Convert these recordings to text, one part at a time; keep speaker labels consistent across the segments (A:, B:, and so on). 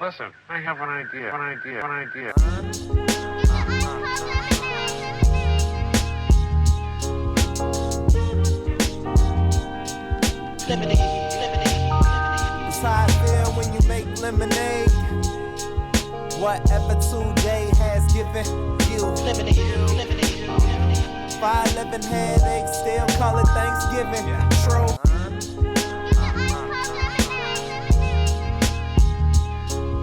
A: Listen, I have an idea.
B: It's how I feel when you make lemonade. Whatever today has given you. 511 headaches, still call it Thanksgiving. True.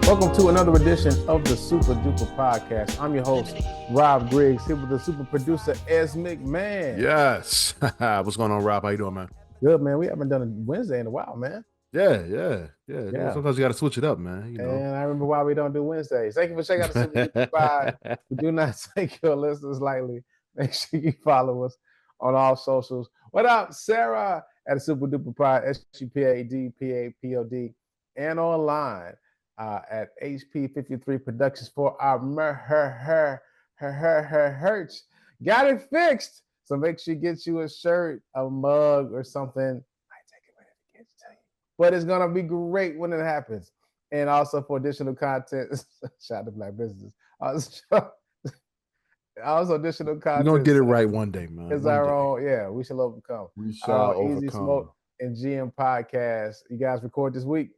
C: Welcome to another edition of the Super Dupa podcast. I'm your host, Rob Griggs, here with the super producer, S. McMahon.
D: Yes. What's going on, Rob? How you doing, man?
C: Good, man. We haven't done a Wednesday in a while, man.
D: Yeah. Sometimes you got to switch it up, man. You know.
C: And I remember why we don't do Wednesdays. Thank you for checking out the Super Dupa pod. We do not take your listeners lightly. Make sure you follow us on all socials. What up, Sarah at the Super Dupa pod, SUPADPAPOD, and online at HP53 Productions for our herch. Got it fixed. So make sure you get you a shirt, a mug, or something. Might take a minute to get to you, but it's gonna be great when it happens. And also for additional content, shout out to Black businesses. Also additional content.
D: You're gonna get it right one day, man.
C: It's our own, yeah. We shall overcome.
D: We shall overcome.
C: Easy Smoke and GM podcast. You guys record this week?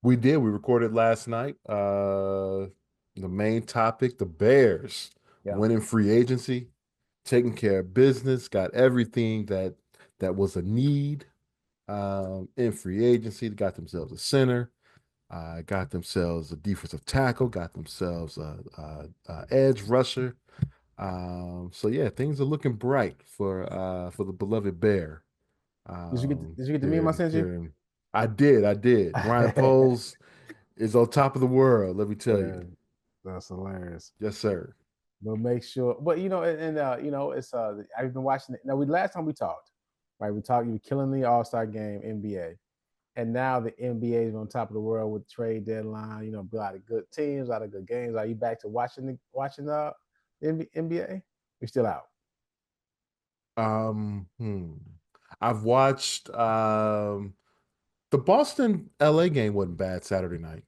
D: We did. We recorded last night. The main topic: the Bears winning free agency, taking care of business, got everything that was a need in free agency. They got themselves a center, got themselves a defensive tackle, got themselves a edge rusher. So yeah, things are looking bright for the beloved Bear.
C: Did you get the meme I sent you?
D: I did. Ryan Poles is on top of the world. Let me tell you.
C: That's hilarious.
D: Yes, sir.
C: But make sure. But it's I've been watching it. Now, last time we talked, right? We talked. You were killing the All-Star game, NBA, and now the NBA is on top of the world with trade deadline. You know, a lot of good teams, a lot of good games. Are you back to watching the NBA? You're still out.
D: I've watched the Boston LA game wasn't bad Saturday night.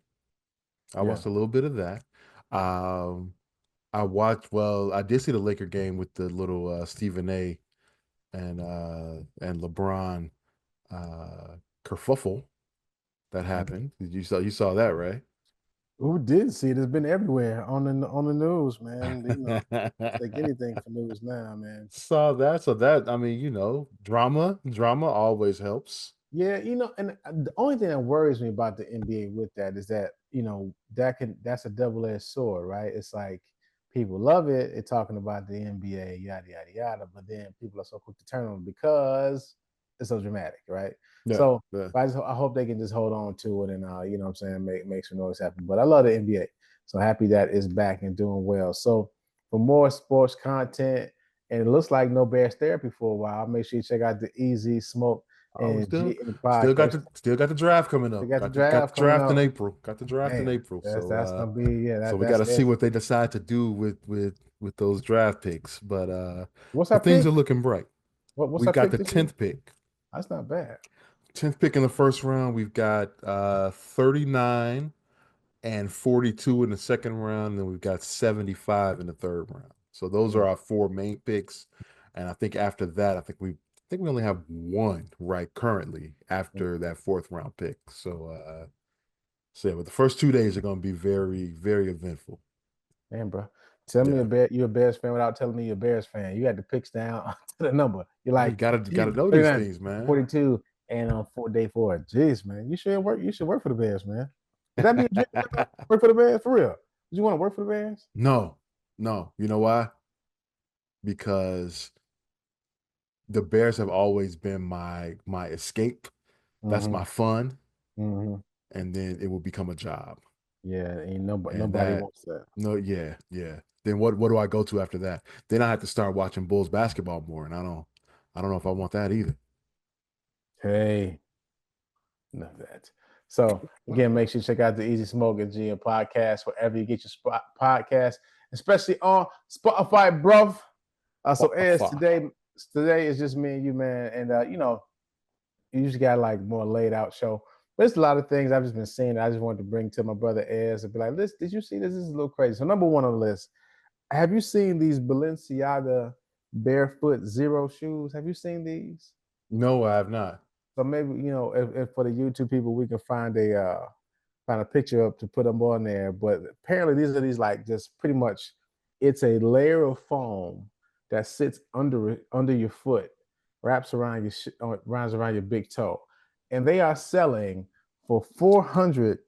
D: I watched a little bit of that. I did see the Laker game with the little Stephen A and LeBron kerfuffle that happened. You saw that, right?
C: Who did see it? It's been everywhere on the news, man. You know, take anything for news now, man.
D: Saw that. So that, I mean, drama always helps.
C: Yeah, and the only thing that worries me about the NBA with that is that, that's a double-edged sword, right? It's like people love it, they're talking about the NBA, yada, yada, yada, but then people are so quick to turn on because it's so dramatic, right?
D: Yeah.
C: I hope they can just hold on to it and, make some noise happen. But I love the NBA. So happy that it's back and doing well. So for more sports content, and it looks like no Bears therapy for a while, make sure you check out the Easy Smoke.
D: Still got the draft coming up. Got the draft in April. Got the draft in April.
C: That's gonna be
D: so we got to see what they decide to do with those draft picks. But things are looking bright.
C: We
D: got the 10th pick.
C: That's not bad.
D: 10th pick in the first round. We've got 39 and 42 in the second round, and then we've got 75 in the third round. So those are our four main picks. And I think after that, I think we only have one right currently after that fourth round pick. So but the first 2 days are going to be very, very eventful.
C: Man, bro, tell me you're a Bears fan without telling me you're a Bears fan. You got the picks down to the number. You're like,
D: you gotta know these things, man.
C: 42 and on day 4. Jeez, man, you should work. You should work for the Bears, man. Would that be a dream? Work for the Bears for real? Would you want to work for the Bears?
D: No. You know why? Because the Bears have always been my escape. That's my fun.
C: Mm-hmm.
D: And then it will become a job.
C: Yeah, ain't nobody wants that.
D: No, yeah. Then what do I go to after that? Then I have to start watching Bulls basketball more, and I don't know if I want that either.
C: Hey, none of that. So again, make sure you check out the Easy Smoke and GM podcast wherever you get your podcast, especially on Spotify, bruv. So as today is just me and you, man, and you usually got like more laid out show. There's a lot of things I've just been seeing. I just wanted to bring to my brother Ez and be like, "Listen, did you see this? This is a little crazy." So number one on the list, have you seen these Balenciaga barefoot zero shoes? Have you seen these?
D: No, I have not.
C: So maybe if for the YouTube people, we can find a picture up to put them on there. But apparently, these are these like just pretty much, it's a layer of foam that sits under your foot, wraps around runs around your big toe, and they are selling for $450.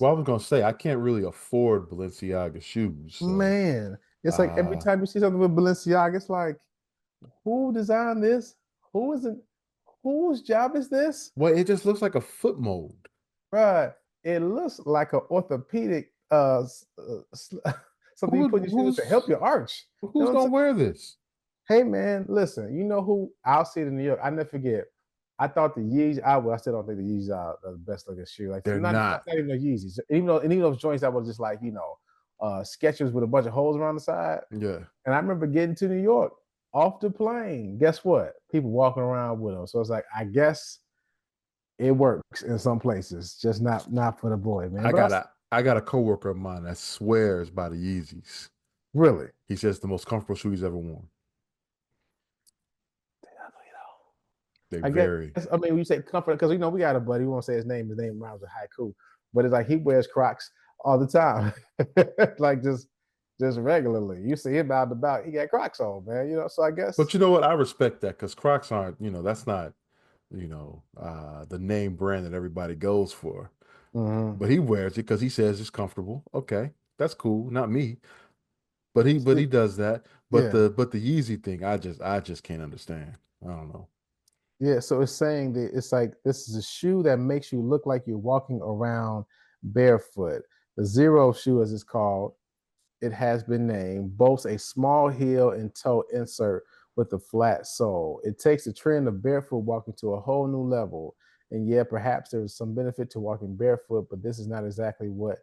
D: Well, I was gonna say I can't really afford Balenciaga shoes, so
C: Man, it's like every
D: uh
C: time you see something with Balenciaga, it's like, who designed this? Who is it? Whose job is this?
D: well, it just looks like a foot mold.
C: Right. It looks like an orthopedic something you
D: Who
C: put in your shoes to help your arch. You
D: who's
C: know what I'm
D: gonna
C: saying?
D: wear this?
C: Hey man, listen, you know who I'll see it in New York. I never forget. I thought the Yeezys, I still don't think the Yeezys are the best looking shoe. Like
D: They're
C: not
D: not.
C: even the Yeezys. Even those joints that was just like, sketchers with a bunch of holes around the side.
D: Yeah.
C: And I remember getting to New York off the plane. Guess what? People walking around with them. So it's like, I guess it works in some places, just not for the boy, man.
D: I
C: But I
D: got a I got a coworker of mine that swears by the Yeezys.
C: really,
D: He says the most comfortable shoe he's ever worn. They
C: I guess.
D: vary.
C: I mean, when you say comfort, because we got a buddy. We won't say his name. His name rhymes with haiku, but it's like he wears Crocs all the time, like just regularly. You see him out and about, he got Crocs on, man. So I
D: But
C: guess.
D: you know what? I respect that because Crocs aren't, that's not, the name brand that everybody goes for.
C: Mhm.
D: But he wears it because he says it's comfortable. Okay, that's cool. Not me, but he does that. But
C: Yeah,
D: the Yeezy thing, I just can't understand. I don't know.
C: yeah. So it's saying that it's like this is a shoe that makes you look like you're walking around barefoot. The zero shoe, as it's called, it has been named, boasts a small heel and toe insert with a flat sole. It takes the trend of barefoot walking to a whole new level. And yeah, perhaps there is some benefit to walking barefoot, but this is not exactly what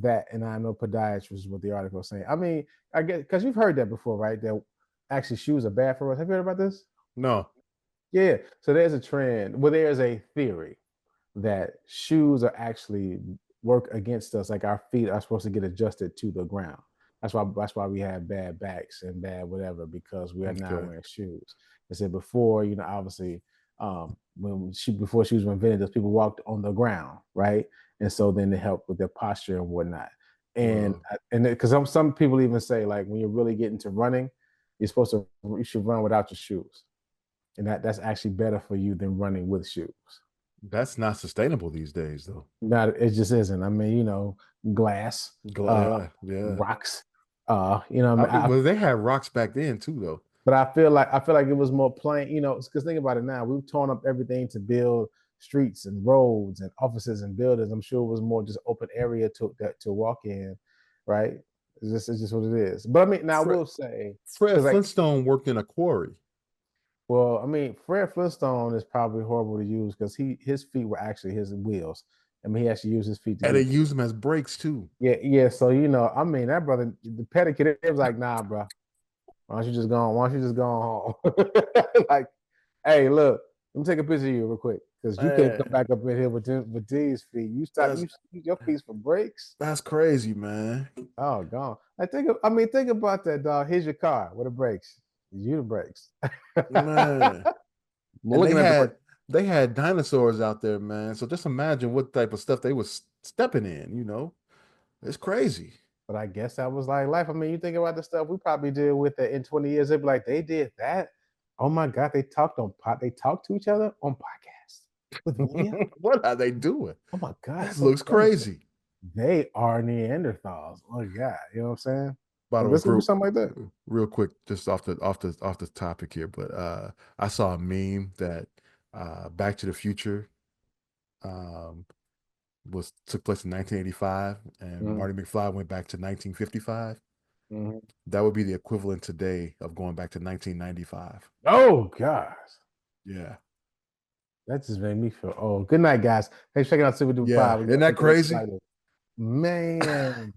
C: that, and I know podiatrist is what the article is saying. I mean, I get, because you've heard that before, right? That actually shoes are bad for us. Have you heard about this?
D: No,
C: Yeah. So there's a trend. Well, there's a theory that shoes are actually work against us. Like our feet are supposed to get adjusted to the ground. That's why we have bad backs and bad whatever, because we are now
D: okay,
C: wearing shoes. They said before, obviously, before shoes were invented, those people walked on the ground, right? And so then they help with their posture and whatnot. And
D: well,
C: because some people even say, like, when you're really getting to running, you should run without your shoes, and that's actually better for you than running with shoes.
D: that's not sustainable these days, though.
C: Not it just isn't. I mean, glass,
D: Yeah, yeah.
C: rocks. I mean,
D: Well, they had rocks back then too, though.
C: but I feel like it was more plain. Because think about it now. We've torn up everything to build streets and roads and offices and buildings. I'm sure it was more just open area to walk in, right? It's just what it is. But I mean, now I
D: Fred,
C: will say,
D: Fred
C: because like,
D: Flintstone worked in a quarry,
C: well, I mean, Fred Flintstone is probably horrible to use because his feet were actually his wheels. I mean, he actually used his feet to
D: and they
C: get.
D: used them as brakes too.
C: Yeah, yeah. So I mean, that brother, the pedicure, it was like, nah, bro. Why don't you just go on? Why don't you just go on home? Like, hey, look, let me take a picture of you real quick because you can't come
D: Man,
C: back up in here with these feet. You stop.
D: that's
C: You use your feet for brakes.
D: that's crazy, man.
C: Oh, gone. I mean, think about that, dog. Here's your car with the brakes. You the brakes.
D: Man. And they
C: Looking at the
D: had
C: brake.
D: they had dinosaurs out there, man. So just imagine what type of stuff they was stepping in. It's crazy.
C: But I guess that was like life. I mean, you think about the stuff we probably deal with it in 20 years. They'd be like, they did that. Oh my God, they talked to each other on podcasts with video.
D: What are they doing?
C: Oh my God,
D: This
C: so
D: looks
C: crazy.
D: crazy.
C: They are Neanderthals. Oh God, you know what I'm saying?
D: By
C: So
D: the way,
C: this would be something like that.
D: real quick, just off the topic here, but I saw a meme that Back to the Future um was took place in 1985 and
C: Mhm,
D: Marty McFly went back to 1955.
C: mhm.
D: That would be the equivalent today of going back to 1995.
C: Oh God,
D: Yeah.
C: that just made me feel. Oh, good night, guys. Thanks for checking out Super Duper
D: Yeah.
C: Pod. We're
D: Isn't
C: gonna
D: that
C: take a little
D: crazy?
C: slider. Man.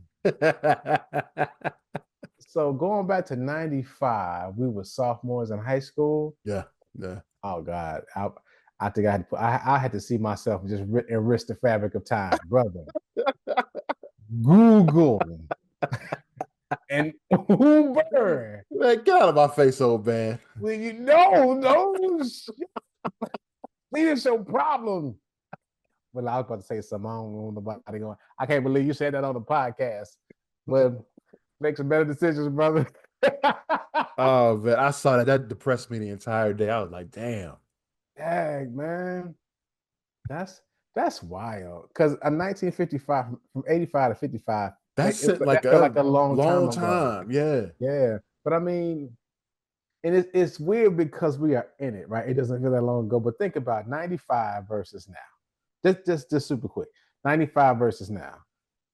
C: So going back to '95, we were sophomores in high school.
D: Yeah. Yeah.
C: Oh God, I think I had to see myself just enrich the fabric of time, brother. Google and Uber.
D: Man, get out of my face, old man.
C: Well, no, see, it's your problem. Well, I was about to say something. I don't know nobody going. I can't believe you said that on the podcast. Well, make some better decisions, brother.
D: Oh man, I saw that. That depressed me the entire day. I was like, damn.
C: Dang, man. That's wild. Because a 1955, from 85 to 55,
D: That's
C: that
D: like
C: felt
D: a
C: like a long time ago.
D: time. Yeah.
C: Yeah. But I mean, and it's weird because we are in it, right? It doesn't feel that long ago. But think about 95 versus now. Just super quick. 95 versus now.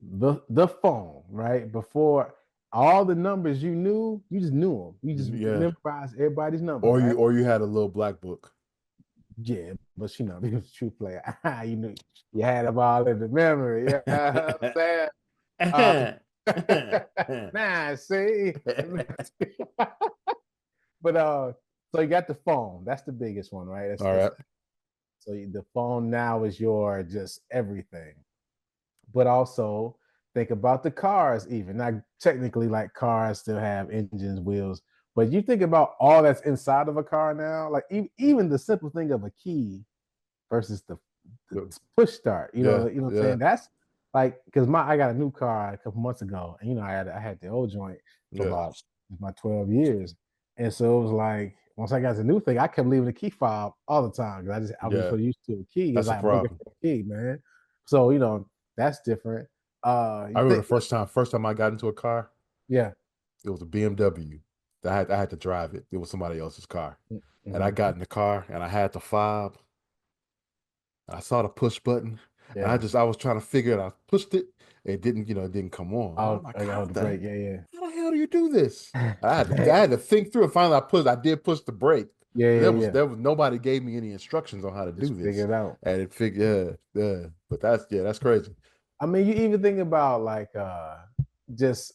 C: The phone, right? Before all the numbers you knew, you just knew them. You just memorized everybody's number.
D: Or you had a little black book.
C: Yeah, but you know, he was a true player. You knew you had them all in the memory. You know what I'm saying? Nah, see. But so you got the phone. That's the biggest one, right?
D: All right.
C: So the phone now is your just everything. But also think about the cars, even. Now, technically, like cars still have engines, wheels. But you think about all that's inside of a car now, like even the simple thing of a key versus the push start. You know what I'm saying? That's like because I got a new car a couple months ago, and I had the old joint for about my 12 years, and so it was like once I got the new thing, I kept leaving the key fob all the time because I was so used to a key.
D: That's
C: like
D: a problem.
C: I'm looking for a key, man. So that's different.
D: I remember the first time I got into a car.
C: Yeah.
D: It was a BMW. I had to drive it. It was somebody else's car.
C: Mm-hmm.
D: And I got in the car and I had the fob. I saw the push button.
C: Yeah.
D: And I was trying to figure it out. I pushed it. It didn't come on.
C: Oh, I got the brake. Yeah.
D: How the hell do you do this? I had to think through it. Finally, I did push the brake.
C: Yeah.
D: There was nobody gave me any instructions on how to do this.
C: Figure it out.
D: And But that's crazy.
C: I mean, you even think about like just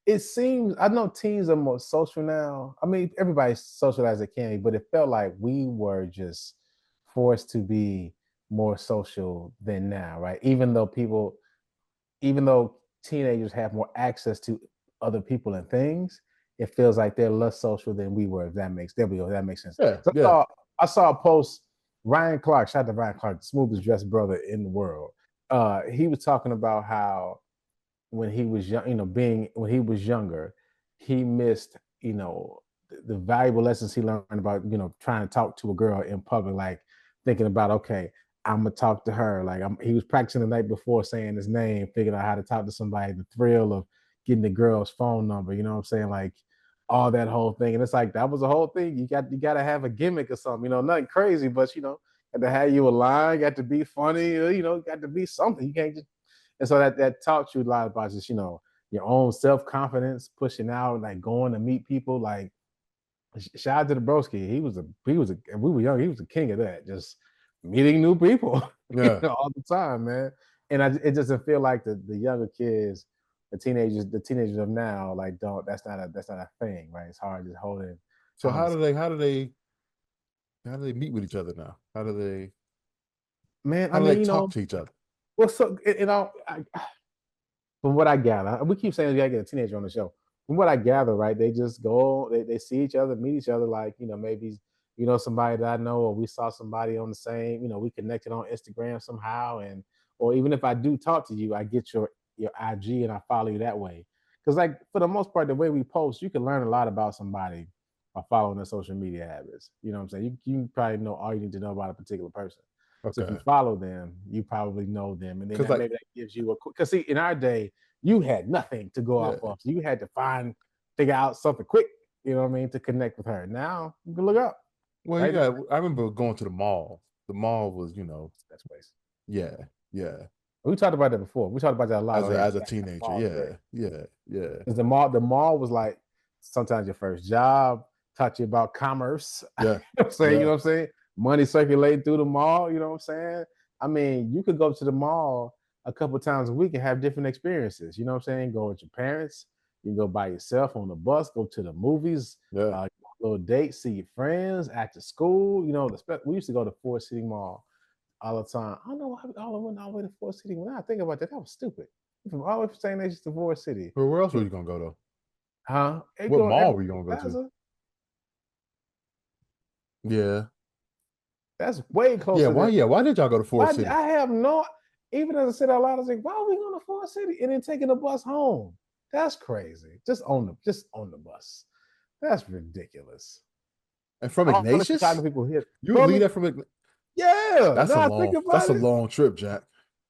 C: it seems I know teens are more social now. I mean, everybody's social as they can be, but it felt like we were just forced to be more social than now, right? Even though teenagers have more access to other people and things, it feels like they're less social than we were. If that makes sense.
D: Yeah,
C: So I saw a post. Ryan Clark, shout out to Ryan Clark, the smoothest dressed brother in the world. He was talking about how when he was young, when he was younger, he missed, the valuable lessons he learned about, trying to talk to a girl in public, like thinking about, okay, I'm gonna talk to her. Like he was practicing the night before saying his name, figuring out how to talk to somebody, the thrill of getting the girl's phone number, you know what I'm saying? Like all that whole thing. And it's like that was the whole thing. You gotta have a gimmick or something, nothing crazy, but got to have you a line, got to be funny, got to be something. You can't just and so that taught you a lot about just, your own self-confidence, pushing out, like going to meet people. Like shout out to the broski. We were young, he was the king of that, just meeting new people all the time, man. And it doesn't feel like the younger kids, the teenagers of now, like that's not a thing, right? It's hard just holding.
D: So how do they meet with each other now? How do they talk to each other?
C: Well, so from what I gather, we keep saying we gotta get a teenager on the show. From what I gather, right, they just go, they see each other, meet each other, like maybe somebody that I know, or we saw somebody on the same, we connected on Instagram somehow, or even if I do talk to you, I get your IG and I follow you that way. Because like for the most part, the way we post, you can learn a lot about somebody by following their social media habits. You know what I'm saying? You probably know all you need to know about a particular person. Okay. So if you follow them, you probably know them, and then maybe that gives you because see, in our day, you had nothing to go off of, so you had to figure out something quick. You know what I mean, to connect with her. Now you can look up.
D: Well, right? I remember going to the mall. The mall was,
C: best place.
D: Yeah.
C: We talked about that before. We talked about that a lot
D: as a teenager. Yeah.
C: Because the mall was like sometimes your first job, taught you about commerce.
D: Yeah.
C: You know what I'm saying? Money circulating through the mall, you know what I'm saying? I mean, you could go to the mall a couple times a week and have different experiences. You know what I'm saying? Go with your parents. You can go by yourself on the bus, go to the movies, little date, see your friends, after school. You know, we used to go to Forest City Mall all the time. I don't know why we all went all the way to Forest City. When I think about that, that was stupid. From all the way from St. Nations to Forest City.
D: Well, where else were you gonna go though?
C: Huh?
D: What mall were you gonna go to? Yeah.
C: That's way closer.
D: Yeah. Why? Yeah. Why did y'all go to Forest City?
C: I have no. Even as I said out loud, I was like, "Why are we going to Forest City and then taking the bus home? That's crazy. Just on the bus. That's ridiculous."
D: And from
C: Honestly,
D: Ignatius,
C: people here.
D: you would leave that from Ignatius?
C: Yeah,
D: That's
C: no,
D: a
C: I
D: long.
C: think about
D: That's a
C: it.
D: long trip, Jack.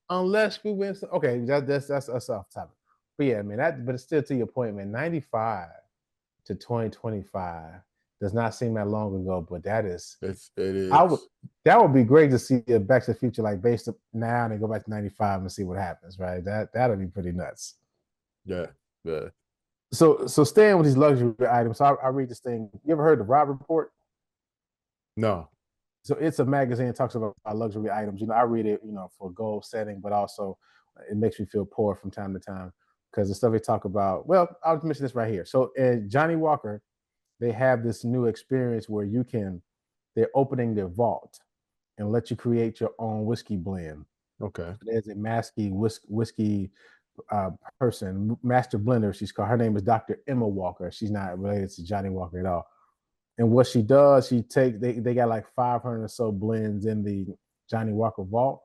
C: Unless we went, okay, that's off topic. But yeah, man, but it's still to your point, man. 95 to 2025 does not seem that long ago, but that is.
D: It is.
C: That would be great to see a Back to the Future like based up now and go back to 95 and see what happens, right? That'll be pretty nuts.
D: Yeah, yeah.
C: So staying with these luxury items, I read this thing. You ever heard the Rob Report?
D: No.
C: So it's a magazine that talks about luxury items. You know, I read it, you know, for goal setting, but also it makes me feel poor from time to time because the stuff they talk about. Well, I'll mention this right here. So Johnny Walker, they have this new experience where they're opening their vault and let you create your own whiskey blend.
D: Okay.
C: There's a masky whiskey person, master blender. She's called. Her name is Dr. Emma Walker. She's not related to Johnny Walker at all. And what she does, they got like 500 or so blends in the Johnny Walker vault.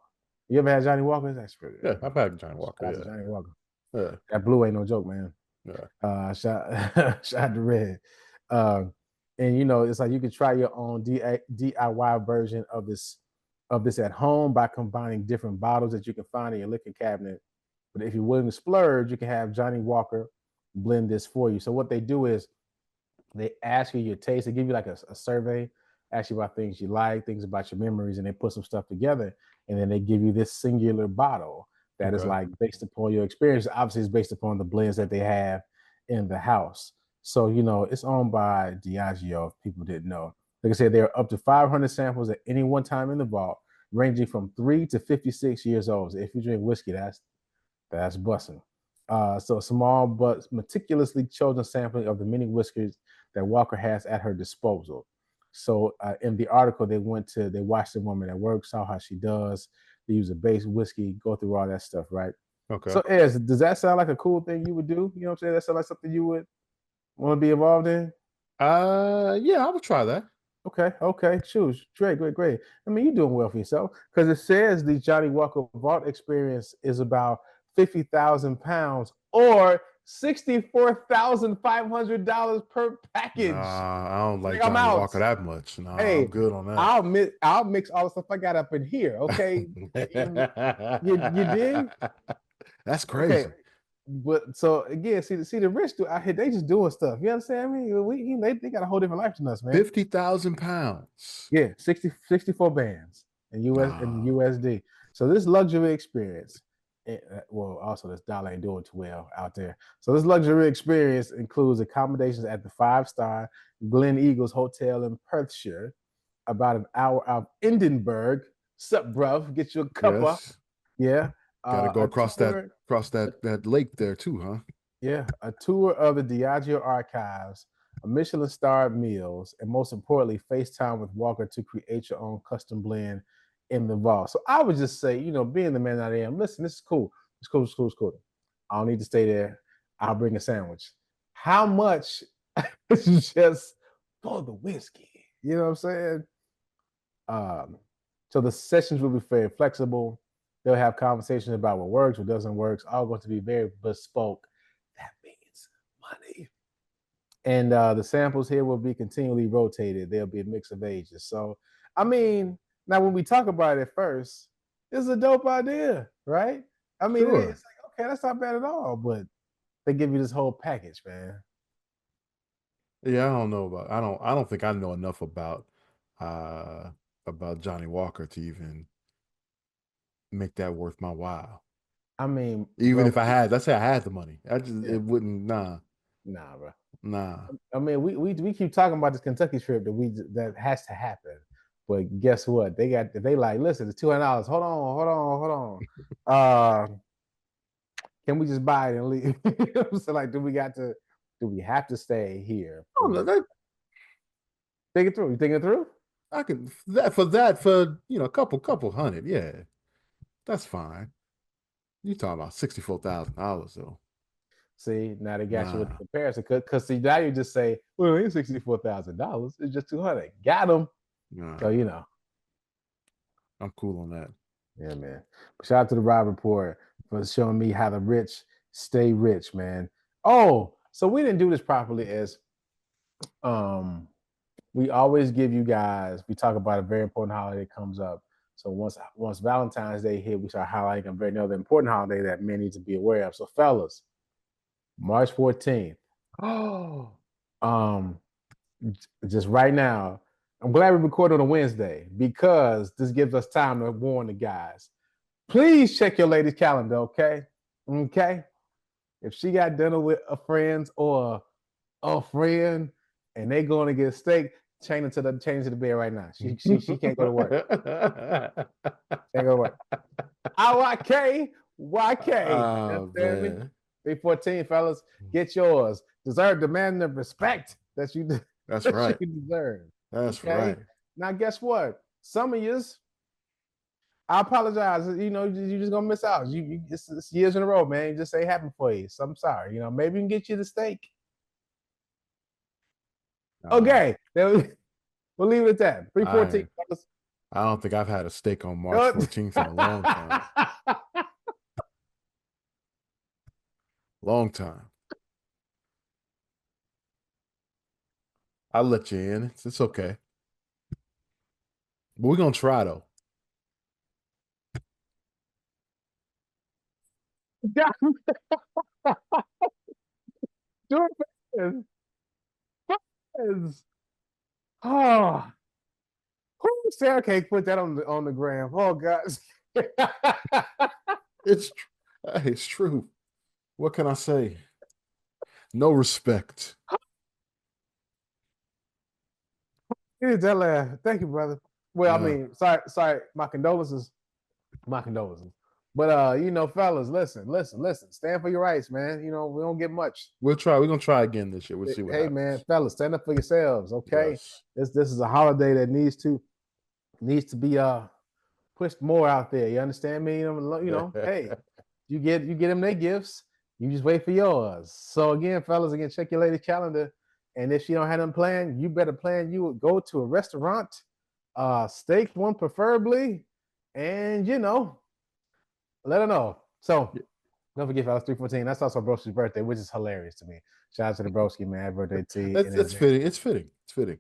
C: You ever had Johnny Walker? That's pretty.
D: Yeah, I've had Johnny Walker. Yeah.
C: Johnny Walker.
D: Yeah.
C: That blue ain't no joke, man.
D: Yeah.
C: Shot the red. And you know, it's like you could try your own DIY version of this at home by combining different bottles that you can find in your liquor cabinet. But if you're willing to splurge, you can have Johnny Walker blend this for you. So what they do is they ask you your taste. They give you like a survey, ask you about things you like, things about your memories, and they put some stuff together. And then they give you this singular bottle that is like based upon your experience. Obviously, it's based upon the blends that they have in the house. So, you know, it's owned by Diageo, if people didn't know. Like I said, there are up to 500 samples at any one time in the vault, ranging from 3 to 56 years old. So if you drink whiskey, that's busting. So a small but meticulously chosen sampling of the many whiskeys that Walker has at her disposal. So in the article, they watched the woman at work, saw how she does. They use a base whiskey, go through all that stuff, right?
D: Okay.
C: So Ez, does that sound like a cool thing you would do? You know what I'm saying? That sound like something you would want to be involved in?
D: Yeah, I would try that.
C: Okay. Choose. Great. I mean, you're doing well for yourself because it says the Johnny Walker Vault experience is about 50,000 pounds or $64,500 per package.
D: Nah, I don't like
C: I'm
D: Johnny
C: out.
D: Walker that much. Nah,
C: Hey,
D: I'm good on that.
C: I'll mix all the stuff I got up in here. Okay, you dig?
D: That's crazy.
C: Okay. But so again, see the rich do out here, they just doing stuff. You understand me? They got a whole different life than us, man.
D: 50,000 pounds.
C: Yeah, 64 bands in USD. So this luxury experience, well, also this dollar ain't doing too well out there. So this luxury experience includes accommodations at the 5-star Glen Eagles Hotel in Perthshire, about an hour out of Edinburgh. Sup, bruv? Get you a cuppa.
D: Yes.
C: Yeah.
D: Gotta go across that lake there too, huh?
C: Yeah, a tour of the Diageo archives, a Michelin-starred meals, and most importantly, FaceTime with Walker to create your own custom blend in the vault. So I would just say, you know, being the man that I am, listen, this is cool. It's cool. I don't need to stay there. I'll bring a sandwich. How much just for the whiskey? You know what I'm saying? So the sessions will be very flexible. They'll have conversations about what works, what doesn't work. It's all going to be very bespoke. That means money. And the samples here will be continually rotated. There'll be a mix of ages. So, I mean, now when we talk about it first, it's a dope idea, right? I mean,
D: Sure.
C: it's like, okay, that's not bad at all, but they give you this whole package, man.
D: Yeah, I don't know about. I don't think I know enough about Johnny Walker to even make that worth my while.
C: I mean,
D: even if I had, let's say I had the money, it wouldn't.
C: Nah, bro.
D: Nah.
C: I mean, we keep talking about this Kentucky trip that has to happen, but guess what? They like, listen, it's $200. Hold on. Can we just buy it and leave? So like, do we have to stay here?
D: Oh,
C: Think it through. You think it through?
D: I can for a couple hundred. Yeah, that's fine. You talking about $64,000 though?
C: See, now they got you with the
D: Nah,
C: comparison. Cause see, now you just say, well, it's $64,000. It's just 200. Got them.
D: nah.
C: So you know.
D: I'm cool on that.
C: Yeah, man. Shout out to the Rob Report for showing me how the rich stay rich, man. Oh, so we didn't do this properly as we always give you guys, we talk about a very important holiday that comes up. So once Valentine's Day hit, we start highlighting a very another important holiday that men need to be aware of. So fellas, March 14th. Oh, just right now. I'm glad we recorded on a Wednesday because this gives us time to warn the guys. Please check your lady's calendar, okay? Okay. If she got dinner with a friend or a friend and they going to get steak, change it to the bed right now. She can't go to work. Can't go to work. YK.
D: Oh
C: Understand me?
D: man.
C: 314, fellas, get yours. Deserve, demand, and respect that you
D: That's
C: that
D: right.
C: you deserve.
D: That's
C: Okay.
D: right.
C: Now, guess what? Some of yous, I apologize. You know, you're just gonna miss out. It's years in a row, man. It just ain't happening for you. So I'm sorry. You know, maybe we can get you the steak. Okay, we'll leave it at that. 314.
D: I don't think I've had a steak on March 14th in a long time. Long time. I'll let you in. It's okay. But we're gonna try though.
C: Do it. Oh, Sarah can't put that on the gram. Oh God.
D: It's true. What can I say? No respect.
C: Thank you, brother. Well, I mean, sorry. My condolences. But you know, fellas, listen. Stand for your rights, man. You know, we don't get much.
D: We'll try. We're gonna try again this year. We'll see what
C: Hey,
D: happens.
C: man, fellas, stand up for yourselves, okay?
D: Yes.
C: This is a holiday that needs to be pushed more out there. You understand me? You know, hey, you get them their gifts. You just wait for yours. So again, fellas, check your lady's calendar. And if she don't have them planned, you better plan. You would go to a restaurant, steak one preferably, and you know, let her know. So don't forget, fellas, 314. That's also Broski's birthday, which is hilarious to me. Shout out to the Broski, man. Happy birthday to you.
D: It's fitting. It's fitting. Fitting.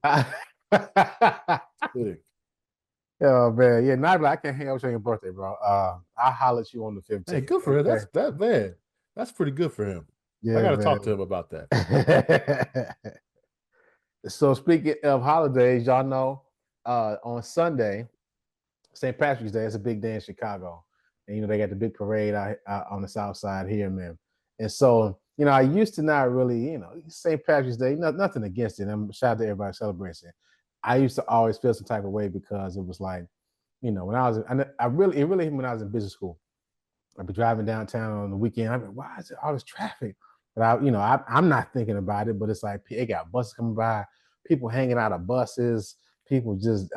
C: Oh man, yeah, not I can't hang out with you on your birthday, bro. I'll holler at you on the 15th.
D: Hey, good for him.
C: Okay?
D: That man. That's pretty good for him.
C: Yeah,
D: I got to
C: man.
D: talk to him about that.
C: So speaking of holidays, y'all know on Sunday, St. Patrick's Day, it's a big day in Chicago. And you know, they got the big parade out on the south side here, man. And so, you know, I used to not really, you know, St. Patrick's Day, nothing against it. I'm shout out to everybody celebrating it. I used to always feel some type of way because it was like, you know, when I was, it really when I was in business school. I'd be driving downtown on the weekend. I'm like, why is it all this traffic? But I'm not thinking about it. But it's like it got buses coming by, people hanging out of buses, people just,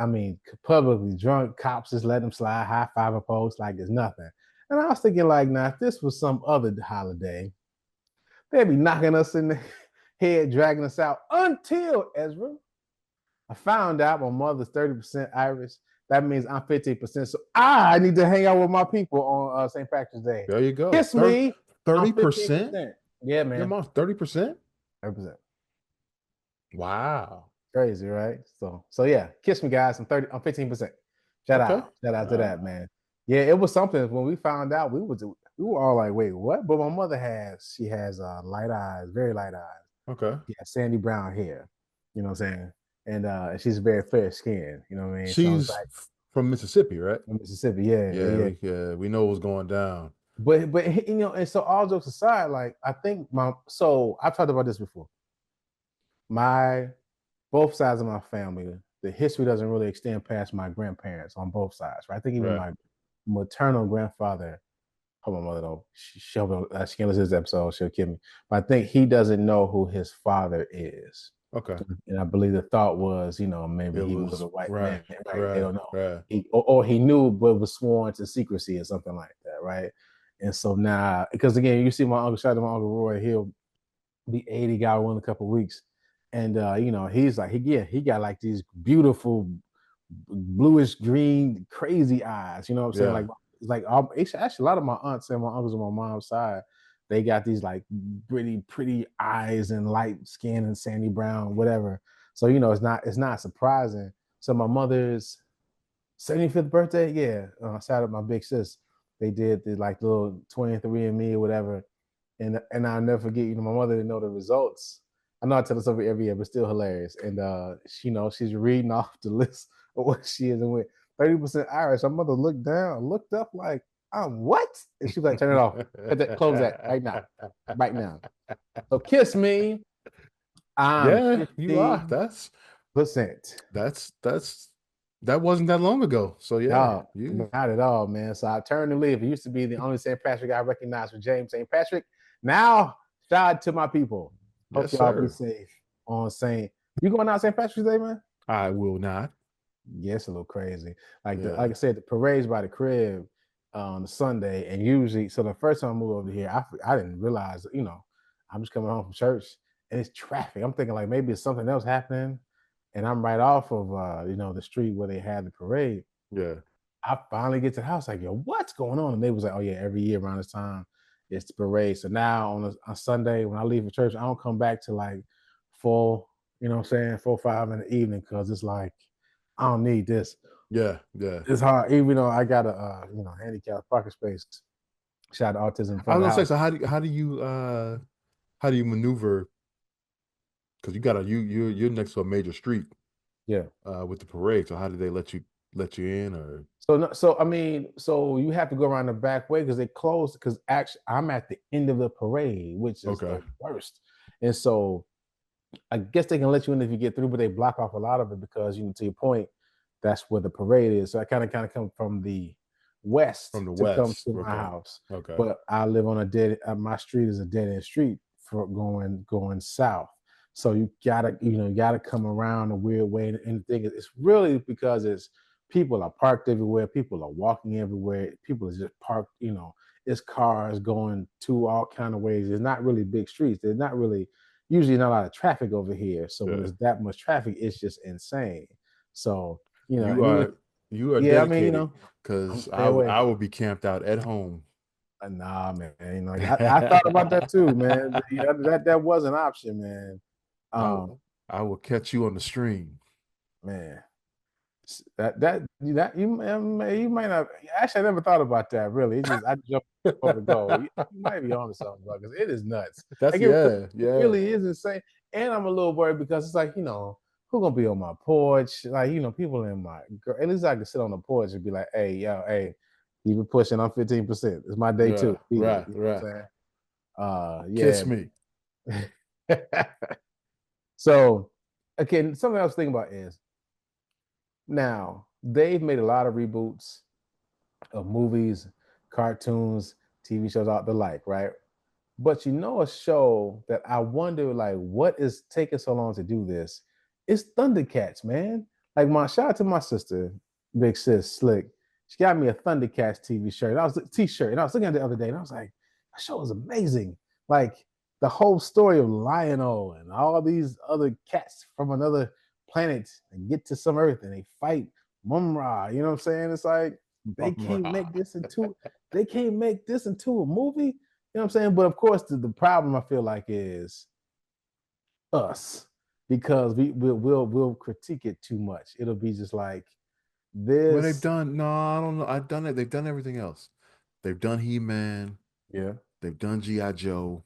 C: publicly drunk, cops just let them slide, high five a post like there's nothing. And I was thinking, like, now if this was some other holiday, they'd be knocking us in the head, dragging us out until Ezra. I found out my mother's 30% Irish. That means I'm 15%. So I need to hang out with my people on St. Patrick's Day.
D: There you go.
C: Kiss me.
D: 30%?
C: Yeah, man.
D: Your mom's 30%?
C: 30%.
D: Wow.
C: Crazy, right? So yeah, kiss me, guys. I'm 15%. Shout out to that, man. Yeah, it was something when we found out. We were all like, wait, what? But my mother has light eyes, very light eyes.
D: Okay.
C: Yeah, sandy brown hair. You know what I'm saying? And she's very fair skinned. You know what I mean?
D: She's
C: so like,
D: from Mississippi, right?
C: From Mississippi, yeah.
D: We know what's going down.
C: But you know, and so all jokes aside, like I think I've talked about this before. Both sides of my family, the history doesn't really extend past my grandparents on both sides, right? I think even my maternal grandfather, hope my mother don't, she can't listen to this episode, she'll kill me. But I think he doesn't know who his father is.
D: Okay.
C: And I believe the thought was, maybe
D: It
C: he was
D: was
C: a white
D: right,
C: man, right? They
D: right,
C: don't know.
D: right.
C: Or he knew but was sworn to secrecy or something like that, right? And so now, because again, you see my uncle, shout out to my uncle Roy, he'll be 80, got one in a couple of weeks. And he's like, he got like these beautiful bluish green, crazy eyes. You know what I'm saying?
D: Yeah.
C: Actually, a lot of my aunts and my uncles on my mom's side, they got these like pretty eyes and light skin and sandy brown, whatever. So it's not surprising. So my mother's 75th birthday, yeah, shout out my big sis. They did the like little 23andMe or whatever, and I'll never forget. My mother didn't know the results. I know I tell this every year, but still hilarious. And she's reading off the list of what she is and went 30% Irish. My mother looked down, looked up like, what? And she was like, turn it off, close that right now. So kiss me. I'm
D: Yeah, you are.
C: 50%.
D: That wasn't that long ago. So yeah,
C: No,
D: you
C: not at all, man. So I turned to leave. It used to be the only St. Patrick I recognized was James St. Patrick. Now, shout out to my people. Hope
D: yes,
C: y'all be
D: sir.
C: safe on St. You going out St. Patrick's Day, man?
D: I will not.
C: Yeah, it's a little crazy. Like
D: Yeah.
C: like I said, the parade's by the crib on Sunday, and usually, so the first time I moved over here, I didn't realize, I'm just coming home from church and it's traffic. I'm thinking like maybe it's something else happening, and I'm right off of the street where they had the parade.
D: Yeah.
C: I finally get to the house, like, yo, what's going on? And they was like, oh yeah, every year around this time, it's the parade. So now on Sunday when I leave for church, I don't come back to like 4, 5 in the evening, because it's like I don't need this.
D: Yeah. Yeah.
C: It's hard, even though I got a handicapped parking space. Shout out to autism in
D: I
C: front
D: was
C: of
D: gonna
C: the
D: say,
C: house.
D: so how do you maneuver? Because you got you're next to a major street
C: Yeah.
D: with the parade. So how did they let you in or
C: So no, so I mean, so you have to go around the back way because they closed. Because actually, I'm at the end of the parade, which is
D: okay.
C: the worst. And so I guess they can let you in if you get through, but they block off a lot of it because, to your point, that's where the parade is. So I kind of come from the west
D: From the
C: to come
D: west?
C: to my
D: Okay.
C: house,
D: Okay.
C: but I live on a dead. My street is a dead end street for going south. So you gotta come around a weird way. And the thing is, it's really because it's people are parked everywhere, people are walking everywhere, people are just parked. It's cars going to all kind of ways. It's not really big streets. There's not really usually not a lot of traffic over here. So when
D: Yeah.
C: there's that much traffic, it's just insane. So,
D: You
C: and even
D: are you are
C: yeah, I mean,
D: dedicated
C: I'm
D: because
C: stay away.
D: I will be camped out at home.
C: Nah, man. Like I thought about that too, man. That was an option, man.
D: I
C: Um,
D: I will catch you on the stream.
C: man. That you might not actually. I never thought about that really. It just I jumped over the goal. You might be on to something, bro, because it is nuts.
D: That's
C: Like it
D: yeah.
C: really is insane. And I'm a little worried because it's like, who gonna be on my porch? Like, people in my at least I can sit on the porch and be like, hey, yo, hey, you been pushing, I'm 15%. It's my day
D: Yeah.
C: too. Beat it.
D: Right.
C: You know
D: Right.
C: what I'm saying?
D: Kiss me.
C: Yeah. So again, something I was thinking about is now they've made a lot of reboots of movies, cartoons, TV shows, out the like, right? But a show that I wonder, like, what is taking so long to do this? It's Thundercats, man. Like, my shout out to my sister, big sis Slick. She got me a Thundercats TV shirt. T-shirt, and I was looking at it the other day, and I was like, that show is amazing. Like the whole story of Lionel and all these other cats from another planet and get to some Earth and they fight Mumra. You know what I'm saying? It's like they can't make this into a movie. You know what I'm saying? But of course, the problem I feel like is us, because we'll critique it too much. It'll be just like
D: Well, they've
C: this.
D: done no, I don't know. I've done it. They've done everything else. They've done He-Man.
C: Yeah,
D: They've done G.I. Joe.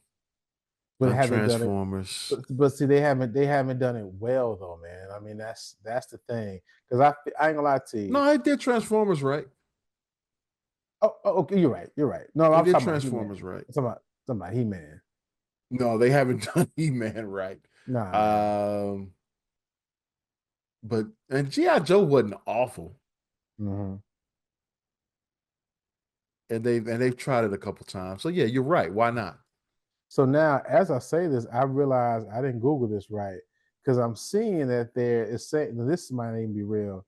C: but
D: Done
C: have they done it?
D: Transformers.
C: But see, they haven't done it well though, man. I mean, that's the thing. Because I ain't gonna lie to you.
D: No, they did Transformers right.
C: Okay, you're right. No,
D: They
C: I'm
D: did
C: talking about He-Man.
D: Transformers right.
C: I'm talking about He-Man.
D: No, they haven't done He-Man right.
C: Nah, man.
D: Um, and G.I. Joe wasn't awful.
C: Hmm.
D: And they've tried it a couple times. So yeah, you're right. Why not?
C: So now, as I say this, I realize I didn't Google this right. because I'm seeing that there is saying this might even be real.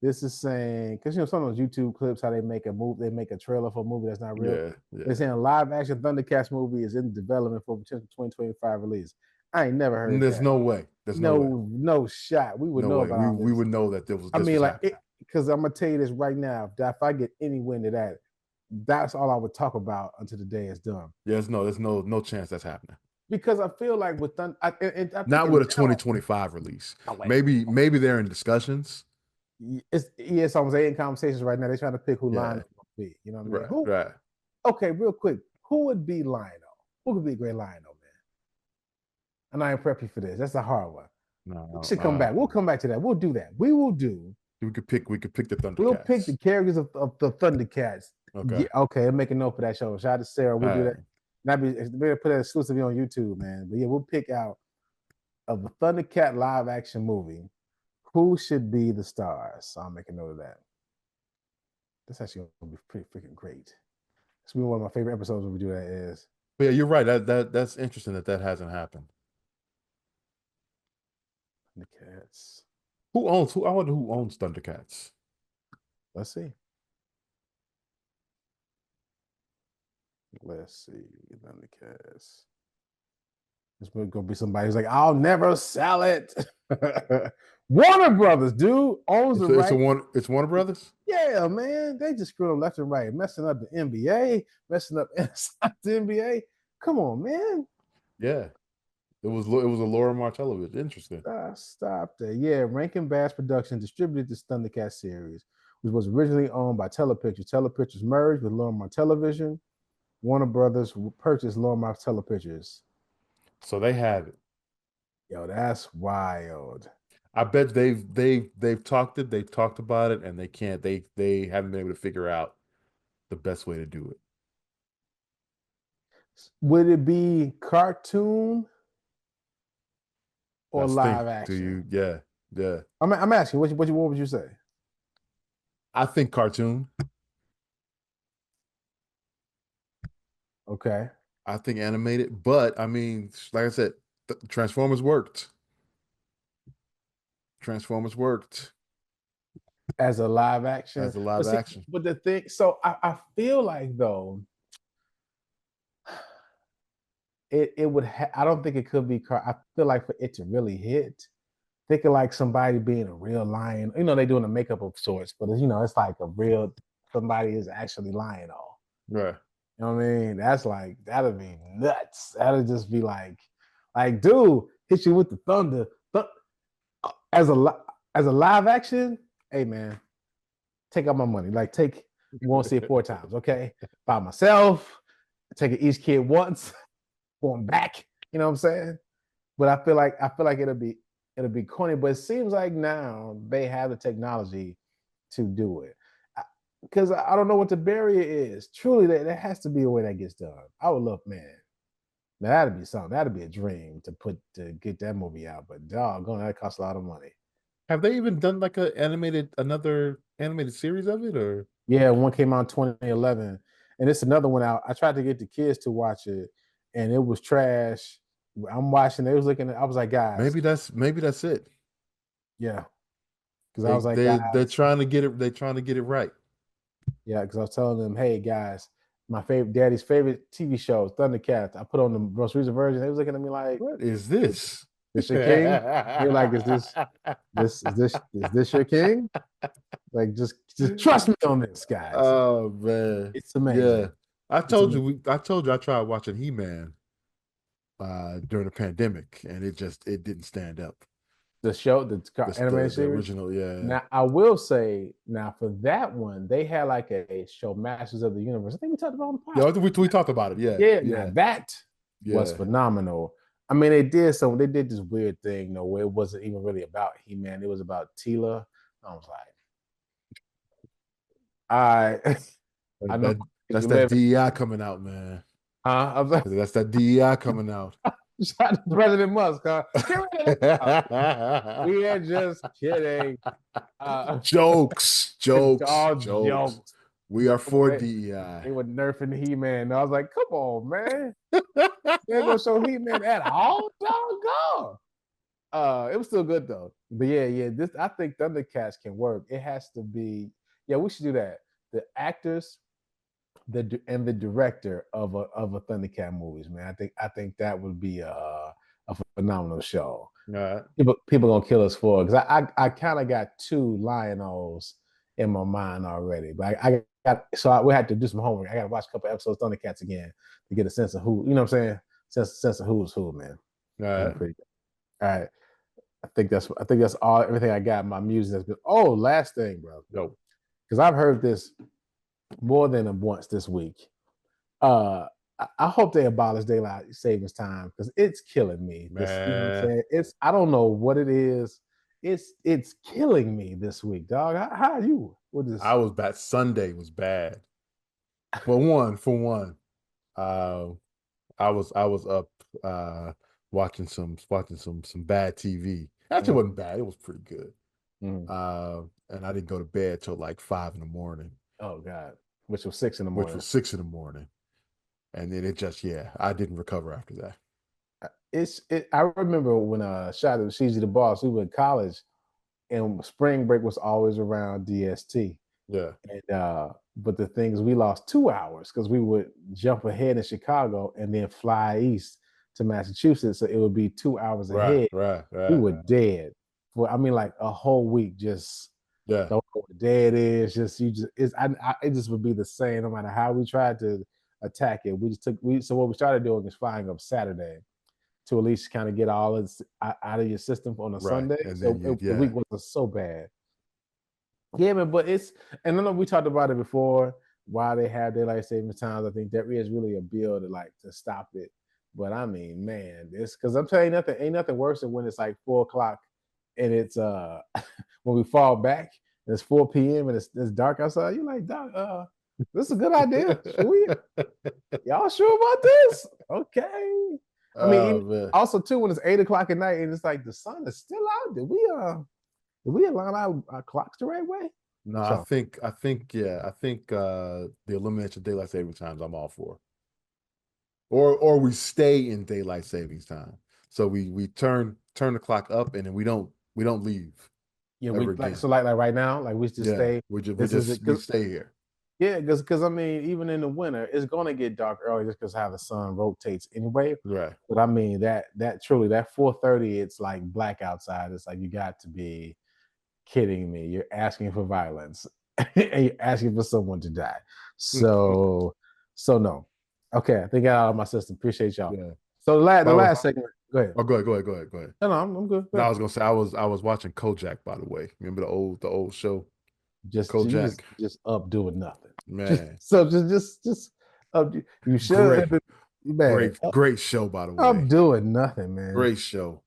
C: This is saying because some of those YouTube clips how they make a trailer for a movie that's not real.
D: Yeah, yeah.
C: They're saying a live action Thundercats movie is in development for potential 2025 release. I ain't never heard
D: There's
C: that.
D: no way. There's no way.
C: No shot. We would
D: No
C: know
D: way.
C: about all
D: We
C: this.
D: would know that this was
C: like
D: happening.
C: because I'm gonna tell you this right now. That if I get any wind of that, that's all I would talk about until the day is done.
D: Yeah, there's no chance that's happening.
C: Because I feel like with Thunder,
D: not with a 2025 release. Maybe they're in discussions.
C: It's almost in conversations right now. They're trying to pick who Lionel will be. You know what I mean?
D: Right.
C: Okay, real quick. Who would be Lionel? Who could be a great Lionel, man? And I ain't prep you for this. That's a hard one. No, we should come back. We'll come back to that. We'll do that. We will do.
D: We could pick the Thundercats.
C: We'll pick the characters of the Thundercats.
D: Okay.
C: Yeah, okay, make a note for that show. Shout out to Sarah. We'll do that. Better put that exclusively on YouTube, man. But yeah, we'll pick out of the Thundercat live action movie who should be the stars. So I'll make a note of that. That's actually gonna be pretty freaking great. It's gonna be one of my favorite episodes when we do that is.
D: But yeah, you're right. That's interesting that hasn't happened.
C: Thundercats.
D: I wonder who owns Thundercats.
C: Let's see. Thundercats. There's gonna be somebody who's like, I'll never sell it. Warner Brothers, dude, owns the right.
D: It's Warner Brothers?
C: Yeah, man. They just screwed them left and right, messing up the NBA, messing up inside the NBA. Come on, man.
D: Yeah. It was a Lorimar television. Interesting.
C: Stop that. Yeah, Rankin Bass Production distributed this Thundercat series, which was originally owned by Telepictures. Telepictures merged with Lorimar Television. Warner Brothers purchased Lorimar Telepictures.
D: So they have it.
C: Yo, that's wild.
D: I bet they've talked about it, and they haven't been able to figure out the best way to do it.
C: Would it be cartoon or live action?
D: Yeah.
C: I'm asking. What would you say?
D: I think cartoon.
C: Okay.
D: I think animated, but I mean, like I said, Transformers worked.
C: As a live action. But the thing, so I feel like though, it would. I don't think it could be. I feel like for it to really hit, think of like somebody being a real lion. You know, they doing a makeup of sorts, but it's like a real somebody is actually Lionel.
D: Right.
C: You know what I mean? That'd be nuts. That'd just be like, dude, hit you with the thunder. As a live action, hey man, take out my money. You won't see it 4 times, okay? By myself, take it each kid once, going back. You know what I'm saying? But I feel like it'll be corny. But it seems like now they have the technology to do it. Because I don't know what the barrier is. Truly, there has to be a way that gets done. I would love, man. Now that'd be something. That'd be a dream to get that movie out. But doggone, that costs a lot of money.
D: Have they even done like another animated series of it, or?
C: Yeah, one came out in 2011, and it's another one out. I tried to get the kids to watch it, and it was trash. I'm watching. They was looking. I was like, guys,
D: maybe that's it.
C: Yeah, because I was like,
D: they're trying to get it. They're trying to get it right.
C: Yeah, because I was telling them, hey guys, my daddy's favorite TV show, Thundercats. I put on the most recent version. They was looking at me like,
D: "What is this?
C: This your king?" You're like, "Is this your king?" Like, just trust me on this, guys.
D: Oh man,
C: it's amazing.
D: Yeah, I told you I tried watching He-Man during the pandemic, and it didn't stand up.
C: The show, the animated series,
D: original, yeah.
C: Now I will say, for that one, they had like a show, Masters of the Universe. I think we talked about it on the podcast.
D: Yeah, we talked about it. Yeah,
C: yeah. That was phenomenal. I mean, they did this weird thing, where it wasn't even really about He-Man. It was about Tila. I was like, I know
D: that's that DEI coming out, man. That's that DEI coming out.
C: Shout out to President Musk, huh? We are just kidding.
D: Jokes.
C: All jokes.
D: We are for DEI.
C: They were nerfing He-Man. I was like, come on, man. They're gonna show He-Man at all, doggone. It was still good though. But yeah. This I think Thundercats can work. It has to be. Yeah, we should do that. The actors, and the director of a Thundercat movies, man. I think that would be a phenomenal show.
D: All right.
C: People gonna kill us for it because I kind of got two Lion-O's in my mind already, but we had to do some homework. I got to watch a couple episodes of Thundercats again to get a sense of who, you know what I'm saying, sense of who's who, man.
D: All right.
C: Pretty good. All right, I think that's all everything I got. My music has been. Oh, last thing, bro.
D: Nope.
C: Because I've heard this more than once this week. I hope they abolish daylight savings time because it's killing me. This, you know what I'm saying? I don't know what it is. It's killing me this week, dog. How are you with this?
D: I was bad. Sunday was bad. For one. I was up watching some bad TV. Actually, it wasn't bad. It was pretty good. And I didn't go to bed till like 5 a.m.
C: Oh God, which was 6 a.m.
D: Which was 6 a.m. And then it just I didn't recover after that.
C: I remember when shot at Sheezy the Boss. We were in college, and spring break was always around DST.
D: Yeah.
C: And but the thing is, we lost 2 hours because we would jump ahead in Chicago and then fly east to Massachusetts, so it would be 2 hours ahead.
D: Right.
C: We were dead for like a whole week. Just don't know what day it is. It just would be the same no matter how we tried to attack it. So what we started doing is flying up Saturday to at least kind of get all it's out of your system on a Sunday.
D: And
C: so
D: then
C: the week wasn't so bad. Yeah, man, but I know we talked about it before, why they have daylight savings times. I think there is really a bill to stop it. But I mean, man, this because I'm telling you, ain't nothing worse than when it's like 4:00 and it's when we fall back and it's 4 p.m. and it's dark outside. You're like, Doc, this is a good idea. Should we? Y'all sure about this? Okay. I mean, also too, when it's 8:00 at night and it's like the sun is still out. Did we align our clocks the right way?
D: No, I think the elimination of daylight saving times I'm all for. Or we stay in daylight savings time. So we turn the clock up and then we don't leave.
C: Yeah, we like right now, like we just stay.
D: We stay here.
C: Yeah, because I mean, even in the winter, it's gonna get dark early just because how the sun rotates anyway.
D: Right.
C: But I mean that truly that 4:30, it's like black outside. It's like you got to be kidding me. You're asking for violence and you're asking for someone to die. So no. Okay, I think I got out of my system. Appreciate y'all. Yeah. So the last segment. Go ahead.
D: Oh, go ahead.
C: No, I'm good.
D: No, I was gonna say I was watching Kojak, by the way. Remember the old show?
C: Kojak. Just up doing nothing.
D: Man.
C: Just up. You should.
D: Great show, by the way.
C: I'm doing nothing, man.
D: Great show.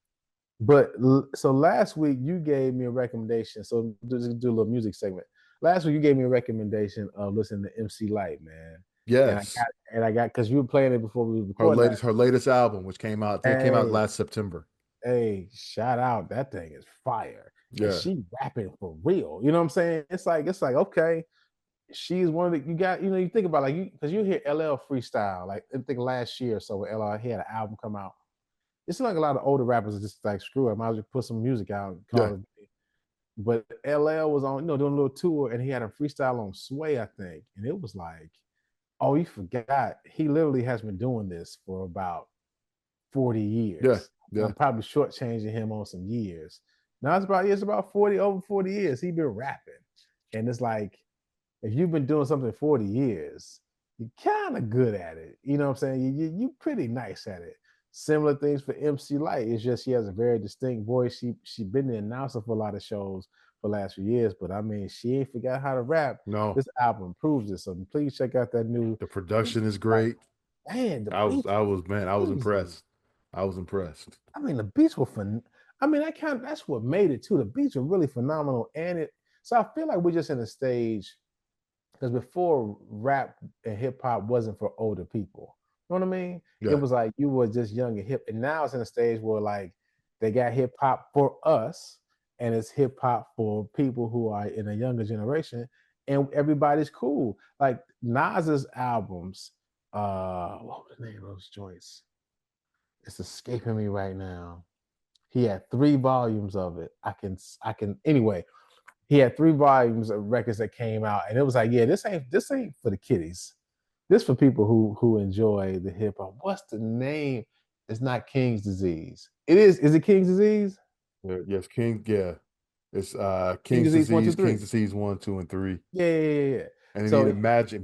C: But so last week you gave me a recommendation. So just do a little music segment. Last week you gave me a recommendation of listening to MC Lyte, man.
D: Yes.
C: And I got because you were playing it before we recorded.
D: Her latest album, which came out, came out last September.
C: Hey, shout out. That thing is fire.
D: Yeah.
C: And she rapping for real. You know what I'm saying? It's like, okay. She's one of the, you think about because you hear LL freestyle, like I think last year or so when LL had an album come out. It's like a lot of older rappers are just like, screw it, I might as well put some music out and call it. But LL was on, doing a little tour and he had a freestyle on Sway, I think. And it was like, oh, you forgot. He literally has been doing this for about 40 years. Yeah. I'm probably shortchanging him on some years. Now it's about over 40 years. He's been rapping. And it's like, if you've been doing something 40 years, you're kind of good at it. You know what I'm saying? You're pretty nice at it. Similar things for MC Lyte. It's just she has a very distinct voice. She been the announcer for a lot of shows for the last few years, but I mean, she ain't forgot how to rap.
D: No,
C: this album proves it. So please check out that new.
D: The production is great.
C: Man,
D: I was impressed. I was impressed.
C: I mean, the beats were fun. I mean, that's what made it too. The beats were really phenomenal, so I feel like we're just in a stage because before rap and hip hop wasn't for older people. You know what I mean? Yeah. It was like you were just young and hip, and now it's in a stage where like they got hip hop for us, and it's hip hop for people who are in a younger generation, and everybody's cool. Like Nas's albums, what was the name of those joints? It's escaping me right now. He had 3 volumes of it. I can anyway. He had 3 volumes of records that came out, and it was like, yeah, this ain't for the kiddies. This for people who enjoy the hip hop. What's the name? It's not King's Disease. It is. Is it King's Disease?
D: Yes, King. Yeah, it's
C: King's
D: King's
C: Disease 1, 2,
D: Disease,
C: 3.
D: King's Disease 1, 2, and 3,
C: Yeah.
D: and they
C: So
D: needed
C: that was a
D: Magic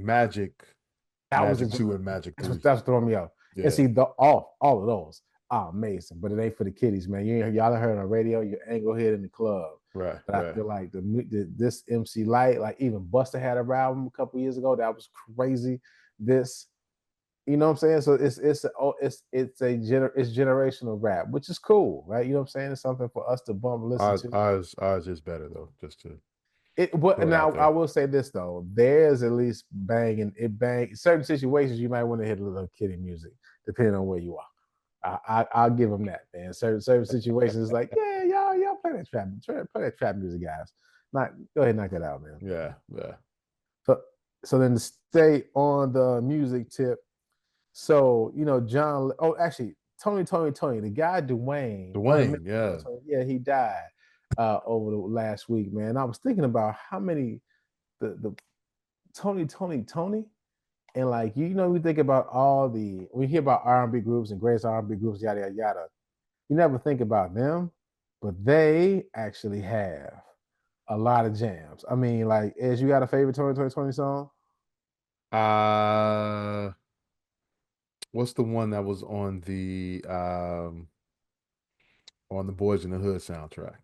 C: good
D: 2,
C: one.
D: and Magic
C: That's
D: 3.
C: what's throwing me off. And
D: Yeah,
C: see, all of those are amazing, but it ain't for the kiddies, man. Y'all done heard on the radio, you ain't gonna hear it in the club.
D: right,
C: But I
D: right.
C: feel like this MC Light, like even Busta had a album a couple years ago that was crazy. This, you know what I'm saying? So it's generational rap, which is cool, right? You know what I'm saying? It's something for us to bump and listen to.
D: Ours is better though. Just to
C: But
D: throw it out
C: now I
D: there.
C: will say this though, there's at least banging. It bang certain situations you might want to hit a little kiddie music, depending on where you are. I'll give them that, man. Certain situations, like yeah, y'all play that trap music, guys. Go ahead and knock that out, man.
D: Yeah.
C: So then to stay on the music tip, so John. Oh, actually, Tony, the guy Dwayne, one of the
D: Dwayne, yeah.
C: yeah, he died over the last week, man. I was thinking about how many the Tony, and like we think about we hear about R&B groups and greatest R&B groups, yada yada yada. You never think about them, but they actually have a lot of jams. I mean, like, Ed, you got a favorite Tony song?
D: What's the one that was on the Boys in the Hood soundtrack?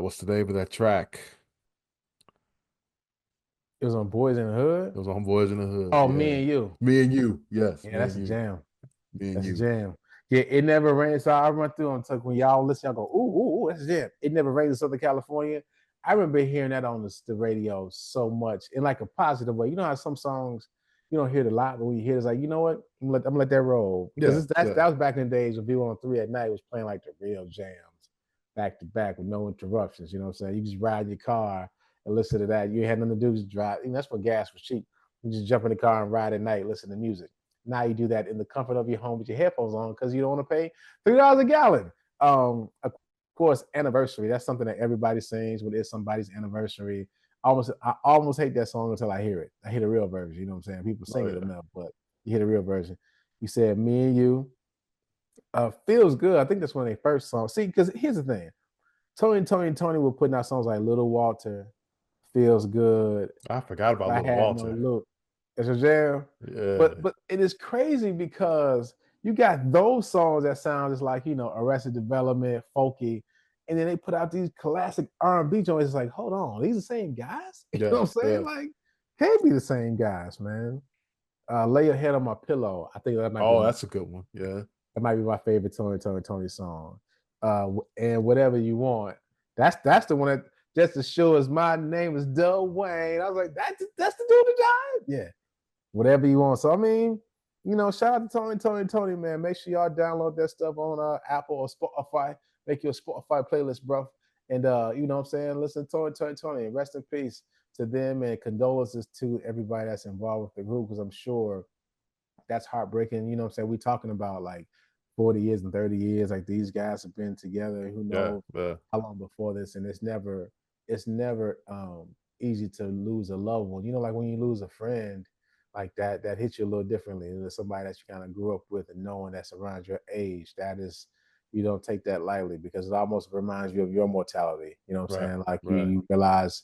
D: What's the name of that track?
C: It was on Boys in the Hood.
D: It was on Boys in the Hood.
C: Oh,
D: Yeah.
C: Me and You.
D: Me and You. Yes,
C: Yeah,
D: Me
C: that's
D: and
C: a
D: You.
C: jam.
D: Me and
C: That's a
D: You.
C: jam. Yeah, It Never Rains. So I run through them. So when y'all listen, y'all go, ooh, that's a jam. It Never Rains in Southern California. I remember hearing that on the radio so much in like a positive way. You know how some songs you don't hear it a lot, but when you hear it, it's like, you know what? I'm gonna let that roll. Because that was back in the days when V103 at night was playing like the real jams back to back with no interruptions. You know what I'm saying? You just ride in your car and listen to that. You had nothing to do, just drive. And that's when gas was cheap. You just jump in the car and ride at night, listen to music. Now you do that in the comfort of your home with your headphones on because you don't want to pay $3 a gallon. Of course, anniversary. That's something that everybody sings when it's somebody's anniversary. I almost hate that song until I hear it. I hear the real version. You know what I'm saying? People sing it enough, but you hear the real version. You said Me and You. Feels Good. I think that's one of their first songs. See, because here's the thing. Tony were putting out songs like Little Walter, Feels Good.
D: I forgot about
C: I
D: Little
C: had no
D: Walter.
C: look. It's a jam.
D: Yeah.
C: But it is crazy because you got those songs that sound just like, Arrested Development, folky, and then they put out these classic R&B joints. It's like, hold on, these the same guys? You know what I'm saying? Like, can't be the same guys, man. Lay Your Head on My Pillow. I think that might be
D: that's a good one. Yeah.
C: that might be my favorite Tony song. And Whatever You Want. That's the one that just as sure as my name is Dwayne. I was like, that's the dude that died? Yeah. Whatever You Want. So I mean, shout out to Tony, man. Make sure y'all download that stuff on Apple or Spotify. Make your Spotify playlist, bro. And you know what I'm saying? Listen to Tony. And rest in peace to them and condolences to everybody that's involved with the group, because I'm sure that's heartbreaking. You know what I'm saying? We're talking about like 40 years and 30 years. Like, these guys have been together. Who knows how long before this? And it's never easy to lose a loved one. Like when you lose a friend, like that hits you a little differently. And there's somebody that you kind of grew up with and knowing that's around your age. That is, you don't take that lightly, because it almost reminds you of your mortality. You know what I'm saying? Like you realize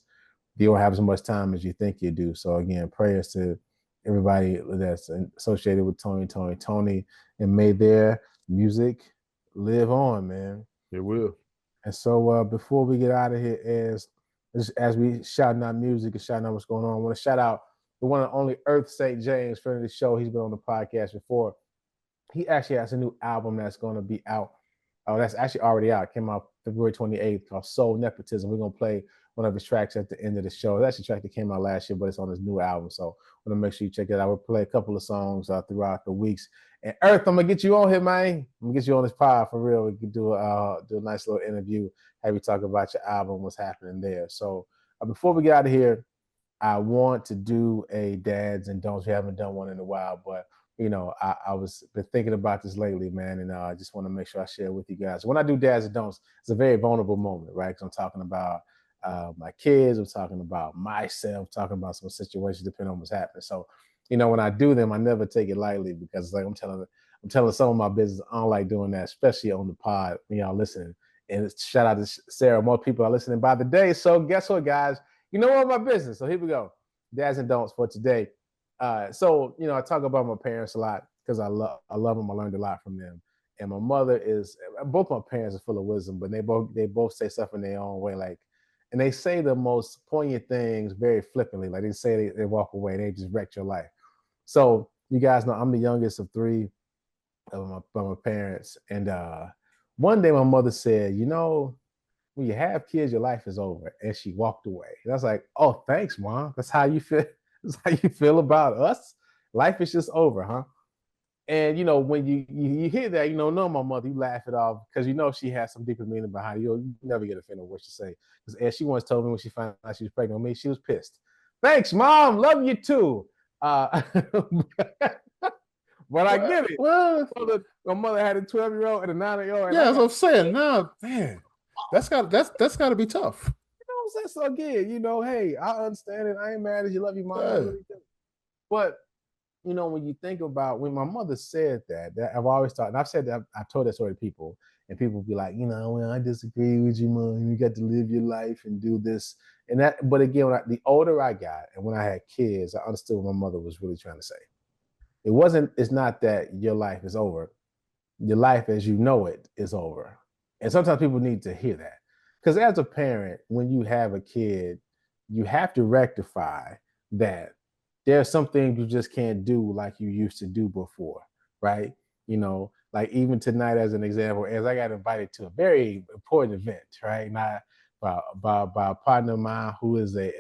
C: you don't have as much time as you think you do. So again, prayers to everybody that's associated with Tony, and may their music live on, man.
D: It will.
C: And so before we get out of here, as we shouting out music and shouting out what's going on, I want to shout out the one and only Earth St. James, friend of the show. He's been on the podcast before. He actually has a new album that's going to be out. Oh, that's actually already out. It came out February 28th, called Soul Nepotism. We're going to play one of his tracks at the end of the show. It's actually a track that came out last year, but it's on his new album. So I want to make sure you check it out. We'll play a couple of songs throughout the weeks. And Earth, I'm going to get you on here, man. I'm going to get you on this pod for real. We can do a nice little interview, have you talk about your album, what's happening there. So before we get out of here, I want to do a dads and don'ts. We haven't done one in a while, but I was been thinking about this lately, man, and I just want to make sure I share it with you guys. When I do dads and don'ts, it's a very vulnerable moment, right? Because I'm talking about my kids, I'm talking about myself, talking about some situations depending on what's happening. So, when I do them, I never take it lightly because, like, I'm telling some of my business, I don't like doing that, especially on the pod when y'all listening. And shout out to Sarah, more people are listening by the day. So guess what, guys? You know what my business. So here we go. Dads and don'ts for today. So I talk about my parents a lot because I love them. I learned a lot from them. And my mother is both my parents are full of wisdom, but they both say stuff in their own way, like, and they say the most poignant things very flippantly. Like they say they walk away, they just wrecked your life. So you guys know I'm the youngest of three of my parents, and one day my mother said, when you have kids, your life is over, and she walked away. And I was like, oh, thanks, Mom. That's how you feel. That's how you feel about us. Life is just over, huh? And when you hear that, know my mother, you laugh it off because she has some deeper meaning behind it. You never get offended with what she say. Because she once told me when she found out she was pregnant with me, she was pissed. Thanks, Mom. Love you too. But I get it.
D: Well,
C: my mother had a 12-year-old and a 9-year-old.
D: Yeah, that's what I'm saying. No, man, that's got to be tough.
C: You know what I'm saying? So again, hey, I understand it. I ain't mad at you. Love you, Mom.
D: Yeah.
C: I really do. But when you think about when my mother said that I've always thought, and I've said that, I've told that story to people, and people be like, well, I disagree with you, Mom. You got to live your life and do this and that. But again, the older I got, and when I had kids, I understood what my mother was really trying to say. It's not that your life is over. Your life as you know it is over. And sometimes people need to hear that. Because as a parent, when you have a kid, you have to rectify that there's some things you just can't do like you used to do before, right? Like even tonight, as an example, as I got invited to a very important event, right? Not by a partner of mine who is a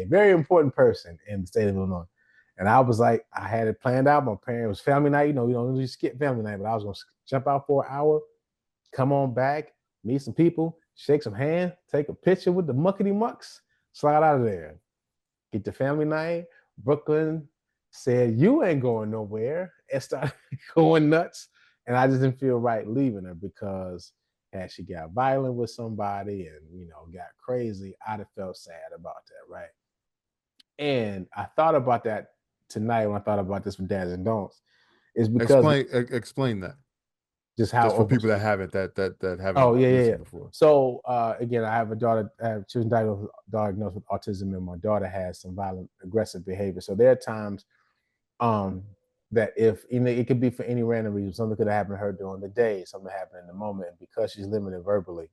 C: very important person in the state of Illinois. And I was like, I had it planned out. My parents, it was family night. We don't usually skip family night, but I was going to jump out for an hour, come on back, meet some people, shake some hands, take a picture with the muckety mucks, slide out of there. Get to family night. Brooklyn said, you ain't going nowhere, and started going nuts. And I just didn't feel right leaving her because had she got violent with somebody and, got crazy, I'd have felt sad about that, right? And I thought about that tonight when I thought about this with dads and don'ts, is because
D: explain that.
C: Just how
D: for people that haven't
C: listened
D: before.
C: So again, I have a daughter. She was diagnosed with autism, and my daughter has some violent, aggressive behavior. So there are times that if it could be for any random reason, something could have happened to her during the day, something happened in the moment, and because she's limited verbally,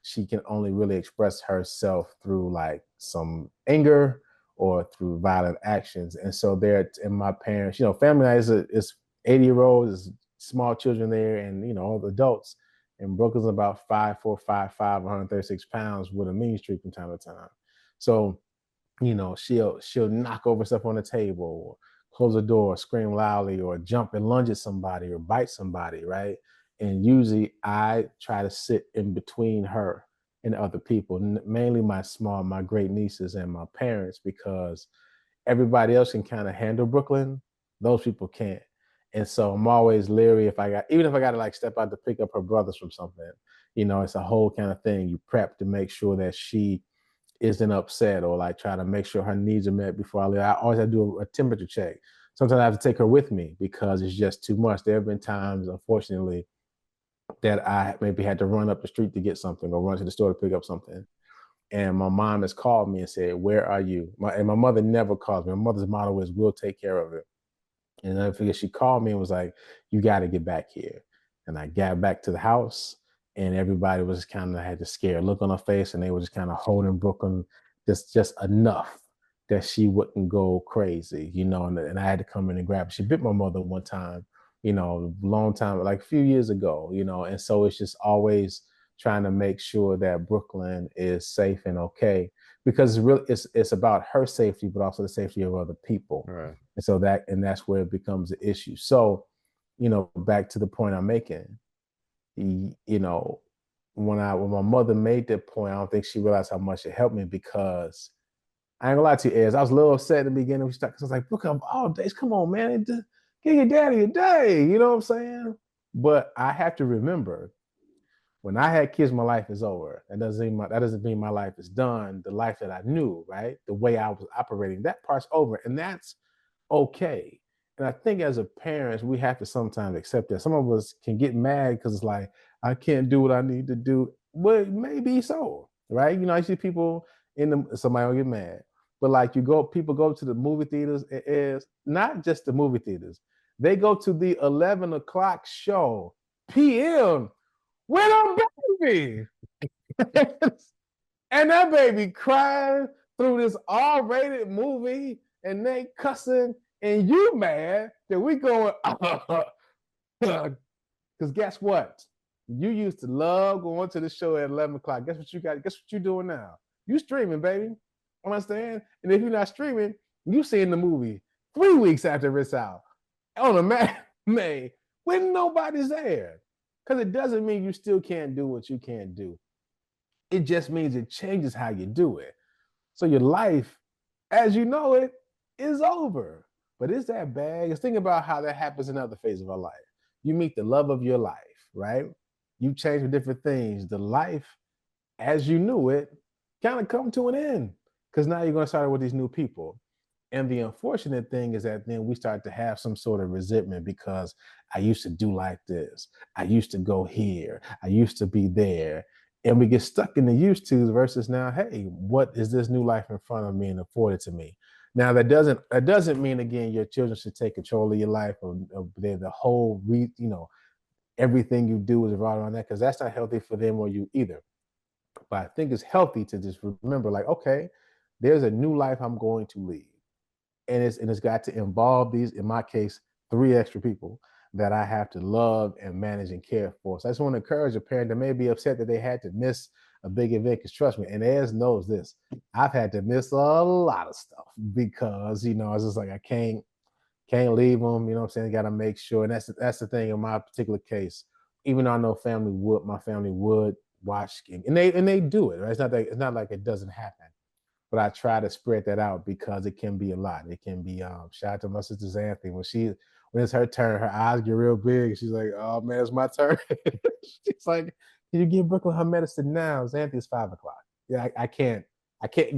C: she can only really express herself through like some anger or through violent actions. And so and my parents, family night is 80-year-olds, small children there, and all the adults. And Brooklyn's about 5'4", 5'5", 136 pounds with a mean streak from time to time. So, she'll knock over stuff on the table, or close the door, scream loudly, or jump and lunge at somebody, or bite somebody, right? And usually I try to sit in between her and other people, mainly my great nieces and my parents, because everybody else can kind of handle Brooklyn. Those people can't. And so I'm always leery even if I got to like step out to pick up her brothers from something, it's a whole kind of thing. You prep to make sure that she isn't upset, or like try to make sure her needs are met before I leave. I always have to do a temperature check. Sometimes I have to take her with me because it's just too much. There have been times, unfortunately, that I maybe had to run up the street to get something or run to the store to pick up something. And my mom has called me and said, where are you? And my mother never calls me. My mother's motto is, we'll take care of it. And I figured she called me and was like, you got to get back here. And I got back to the house, and everybody was kind of had the scared look on her face, and they were just kind of holding Brooklyn just enough that she wouldn't go crazy, and I had to come in and grab her. She bit my mother one time, long time, like a few years ago, and so it's just always trying to make sure that Brooklyn is safe and okay, because it's about her safety, but also the safety of other people.
D: Right.
C: And so that's where it becomes an issue. So, back to the point I'm making, when my mother made that point, I don't think she realized how much it helped me, because I ain't gonna lie to you, Ez, I was a little upset at the beginning. I was like, look, all days, come on, man. Give your daddy a day. You know what I'm saying? But I have to remember when I had kids, my life is over. That doesn't mean my life is done. The life that I knew, right? The way I was operating, that part's over. And that's okay. And I think as a parents, we have to sometimes accept that. Some of us can get mad because it's like, I can't do what I need to do. Well, maybe so, right? You know, I see people somebody will get mad. But like people go to the movie theaters. It is not just the movie theaters. They go to the 11 o'clock show PM with a baby. And that baby crying through this R-rated movie and they cussing and you mad that we going, because guess what? You used to love going to the show at 11 o'clock. Guess what you got? Guess what you doing now? You streaming, baby. Understand? And if you're not streaming, you seeing the movie 3 weeks after it's out on a May when nobody's there. Because it doesn't mean you still can't do what you can't do. It just means it changes how you do it. So your life, as you know it, is over. But is that bad? Just think about how that happens in other phases of our life. You meet the love of your life, right? You change with different things. The life, as you knew it, kind of come to an end because now you're going to start with these new people. And the unfortunate thing is that then we start to have some sort of resentment because I used to do like this. I used to go here. I used to be there. And we get stuck in the used tos versus now, hey, what is this new life in front of me and afforded to me? Now that doesn't mean again your children should take control of your life or they're the whole everything you do is right around that because that's not healthy for them or you either. But I think it's healthy to just remember, like, okay, there's a new life I'm going to lead. And it's got to involve these, in my case, 3 extra people that I have to love and manage and care for. So I just want to encourage a parent that may be upset that they had to miss a big event. Because trust me, and Ez knows this, I've had to miss a lot of stuff because it's just like I can't leave them. You know what I'm saying? Got to make sure, and that's the thing in my particular case. Even though I know my family would watch, and they do it. Right? It's not like it doesn't happen. But I try to spread that out because it can be a lot. It can be shout out to my sister Xanthi. When it's her turn, her eyes get real big. She's like, "Oh man, it's my turn." She's like, "Can you give Brooklyn her medicine now?" Xanthi's 5 o'clock. Yeah, I can't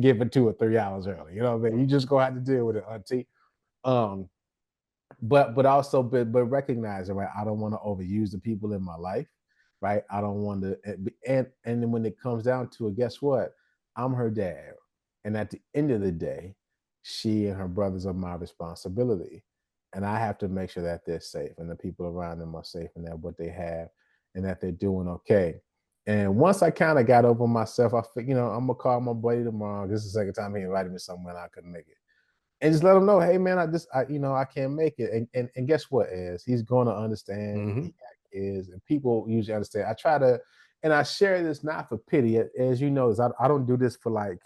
C: give it 2 or 3 hours early. You know what I mean? You just go have to deal with it, auntie. But also recognize it, right? I don't want to overuse the people in my life, right? I don't want to, and then when it comes down to it, guess what? I'm her dad. And at the end of the day, she and her brothers are my responsibility. And I have to make sure that they're safe and the people around them are safe and that what they have and that they're doing okay. And once I kind of got over myself, I'm gonna call my buddy tomorrow. This is the second time he invited me somewhere and I couldn't make it. And just let him know, hey man, I can't make it. And guess what, is he's gonna understand.
D: Mm-hmm.
C: He got kids and people usually understand. I try to, and I share this not for pity, as you know, I don't do this for like,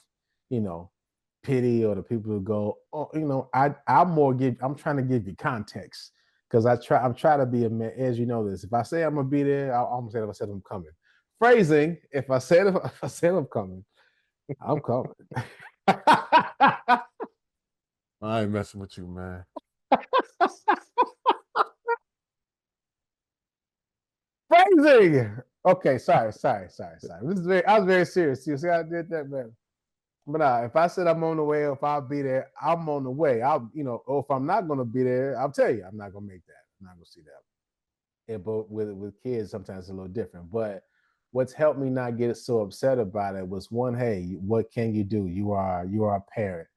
C: pity or the people who go, oh, I'm trying to give you context because I'm trying to be a man, as you know this. If I say I'm gonna be there, I'm gonna say if I said I'm coming. Phrasing, if I said I'm coming, I'm coming.
D: I ain't messing with you, man.
C: Phrasing. Okay, sorry. I was very serious. You see, I did that, man. But if I said I'm on the way, or if I'll be there, I'm on the way. Or if I'm not going to be there, I'll tell you I'm not going to make that. I'm not going to see that. But with kids, sometimes it's a little different. But what's helped me not get so upset about it was one, hey, what can you do? You are a parent,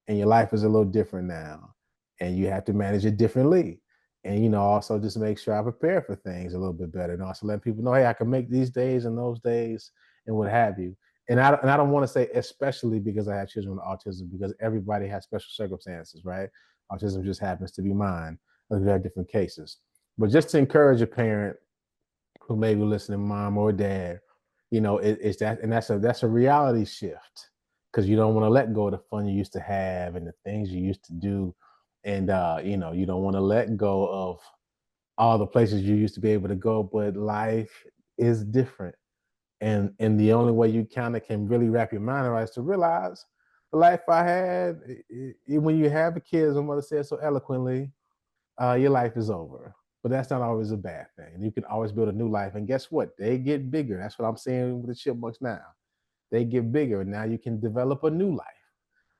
C: and your life is a little different now, and you have to manage it differently. And also just make sure I prepare for things a little bit better, and also let people know, hey, I can make these days and those days and what have you. And I don't want to say especially because I have children with autism, because everybody has special circumstances, right? Autism just happens to be mine. We have different cases. But just to encourage a parent who may be listening, mom or dad, it's that, and that's a reality shift because you don't want to let go of the fun you used to have and the things you used to do, and you don't want to let go of all the places you used to be able to go. But life is different, and the only way you kind of can really wrap your mind around is to realize the life I had. When you have a kid, as my mother said so eloquently, your life is over. But that's not always a bad thing. You can always build a new life. And guess what? They get bigger. That's what I'm seeing with the chipmunks now. They get bigger. And now you can develop a new life,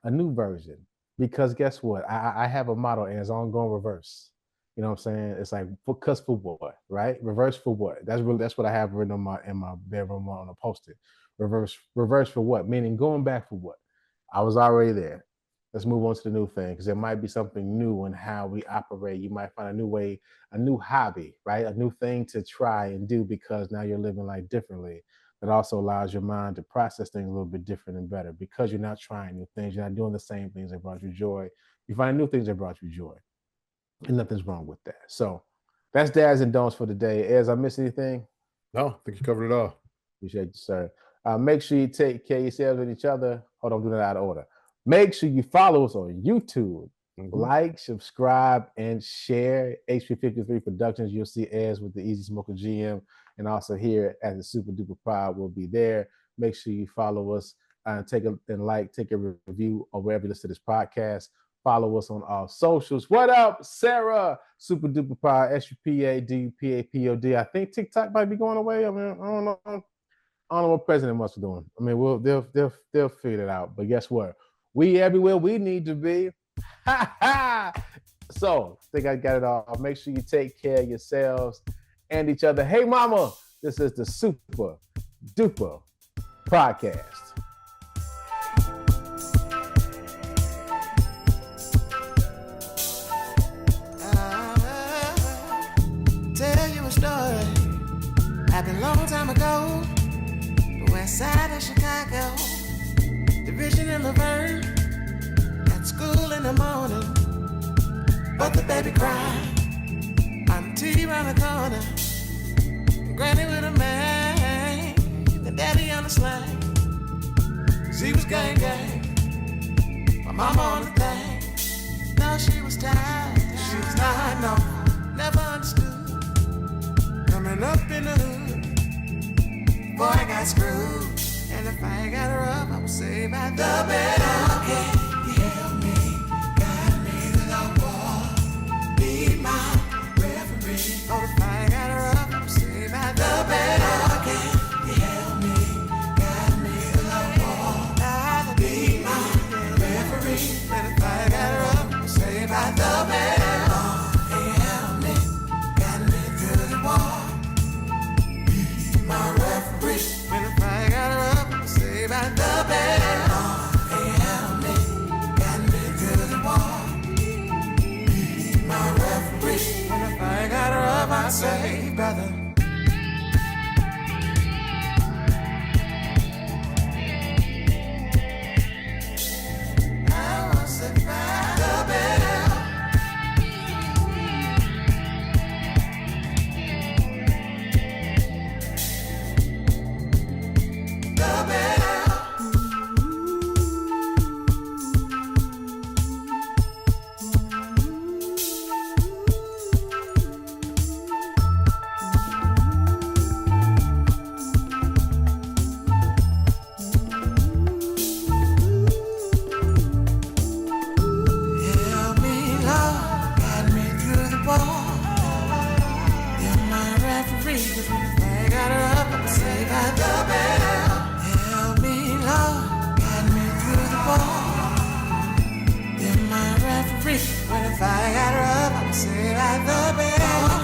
C: a new version. Because guess what? I have a motto, and it's on going reverse. You know what I'm saying? It's like for what, right? Reverse for what? That's what I have written in my bedroom on a post-it. Reverse for what? Meaning going back for what? I was already there. Let's move on to the new thing, because there might be something new in how we operate. You might find a new way, a new hobby, right? A new thing to try and do, because now you're living life differently. That also allows your mind to process things a little bit different and better, because you're not trying new things. You're not doing the same things that brought you joy. You find new things that brought you joy, and nothing's wrong with that. So that's Dads and Don'ts for today. Ez, I miss anything?
D: No, I think you covered it all.
C: Appreciate you, sir. Make sure you take care of yourselves and each other. Hold on, I'm doing that out of order. Make sure you follow us on YouTube. Like, subscribe, and share. HP53 Productions. You'll see Ez with the Easy Smoker GM, and also here at the Super Duper Pod will be there. Make sure you follow us and take a review or wherever you listen to this podcast. Follow us on all socials. What up, Sarah? Super Duper Pod, SUPADUPAPOD. I think TikTok might be going away. I mean, I don't know what President must be doing. I mean, they'll figure it out. But guess what? We everywhere we need to be. So, I think I got it all. Make sure you take care of yourselves and each other. Hey, mama, this is the Super Duper Podcast.
B: Tell you a story. Happened a long time ago. The west side of Chicago. Division in Laverne. At school in the morning. But the baby cried. Auntie round the corner. Granny with a man. And daddy on the slang. She was gang gang. My mama on the thing. No, she was tired. She was not, no. Never understood. Coming up in the hood. Boy, I got screwed. And if I ain't got her up, I was saved by the bed. Okay, you help me, guide me to the wall. Be my referee. Oh, if I ain't got her up, I was saved by the bed. Okay, you help me, guide me to the wall. Be my referee. And if I ain't got her up, I was saved by the bed. Say, brother. I was surprised. The bell. The bell. When if I got her up, I would say like the bell.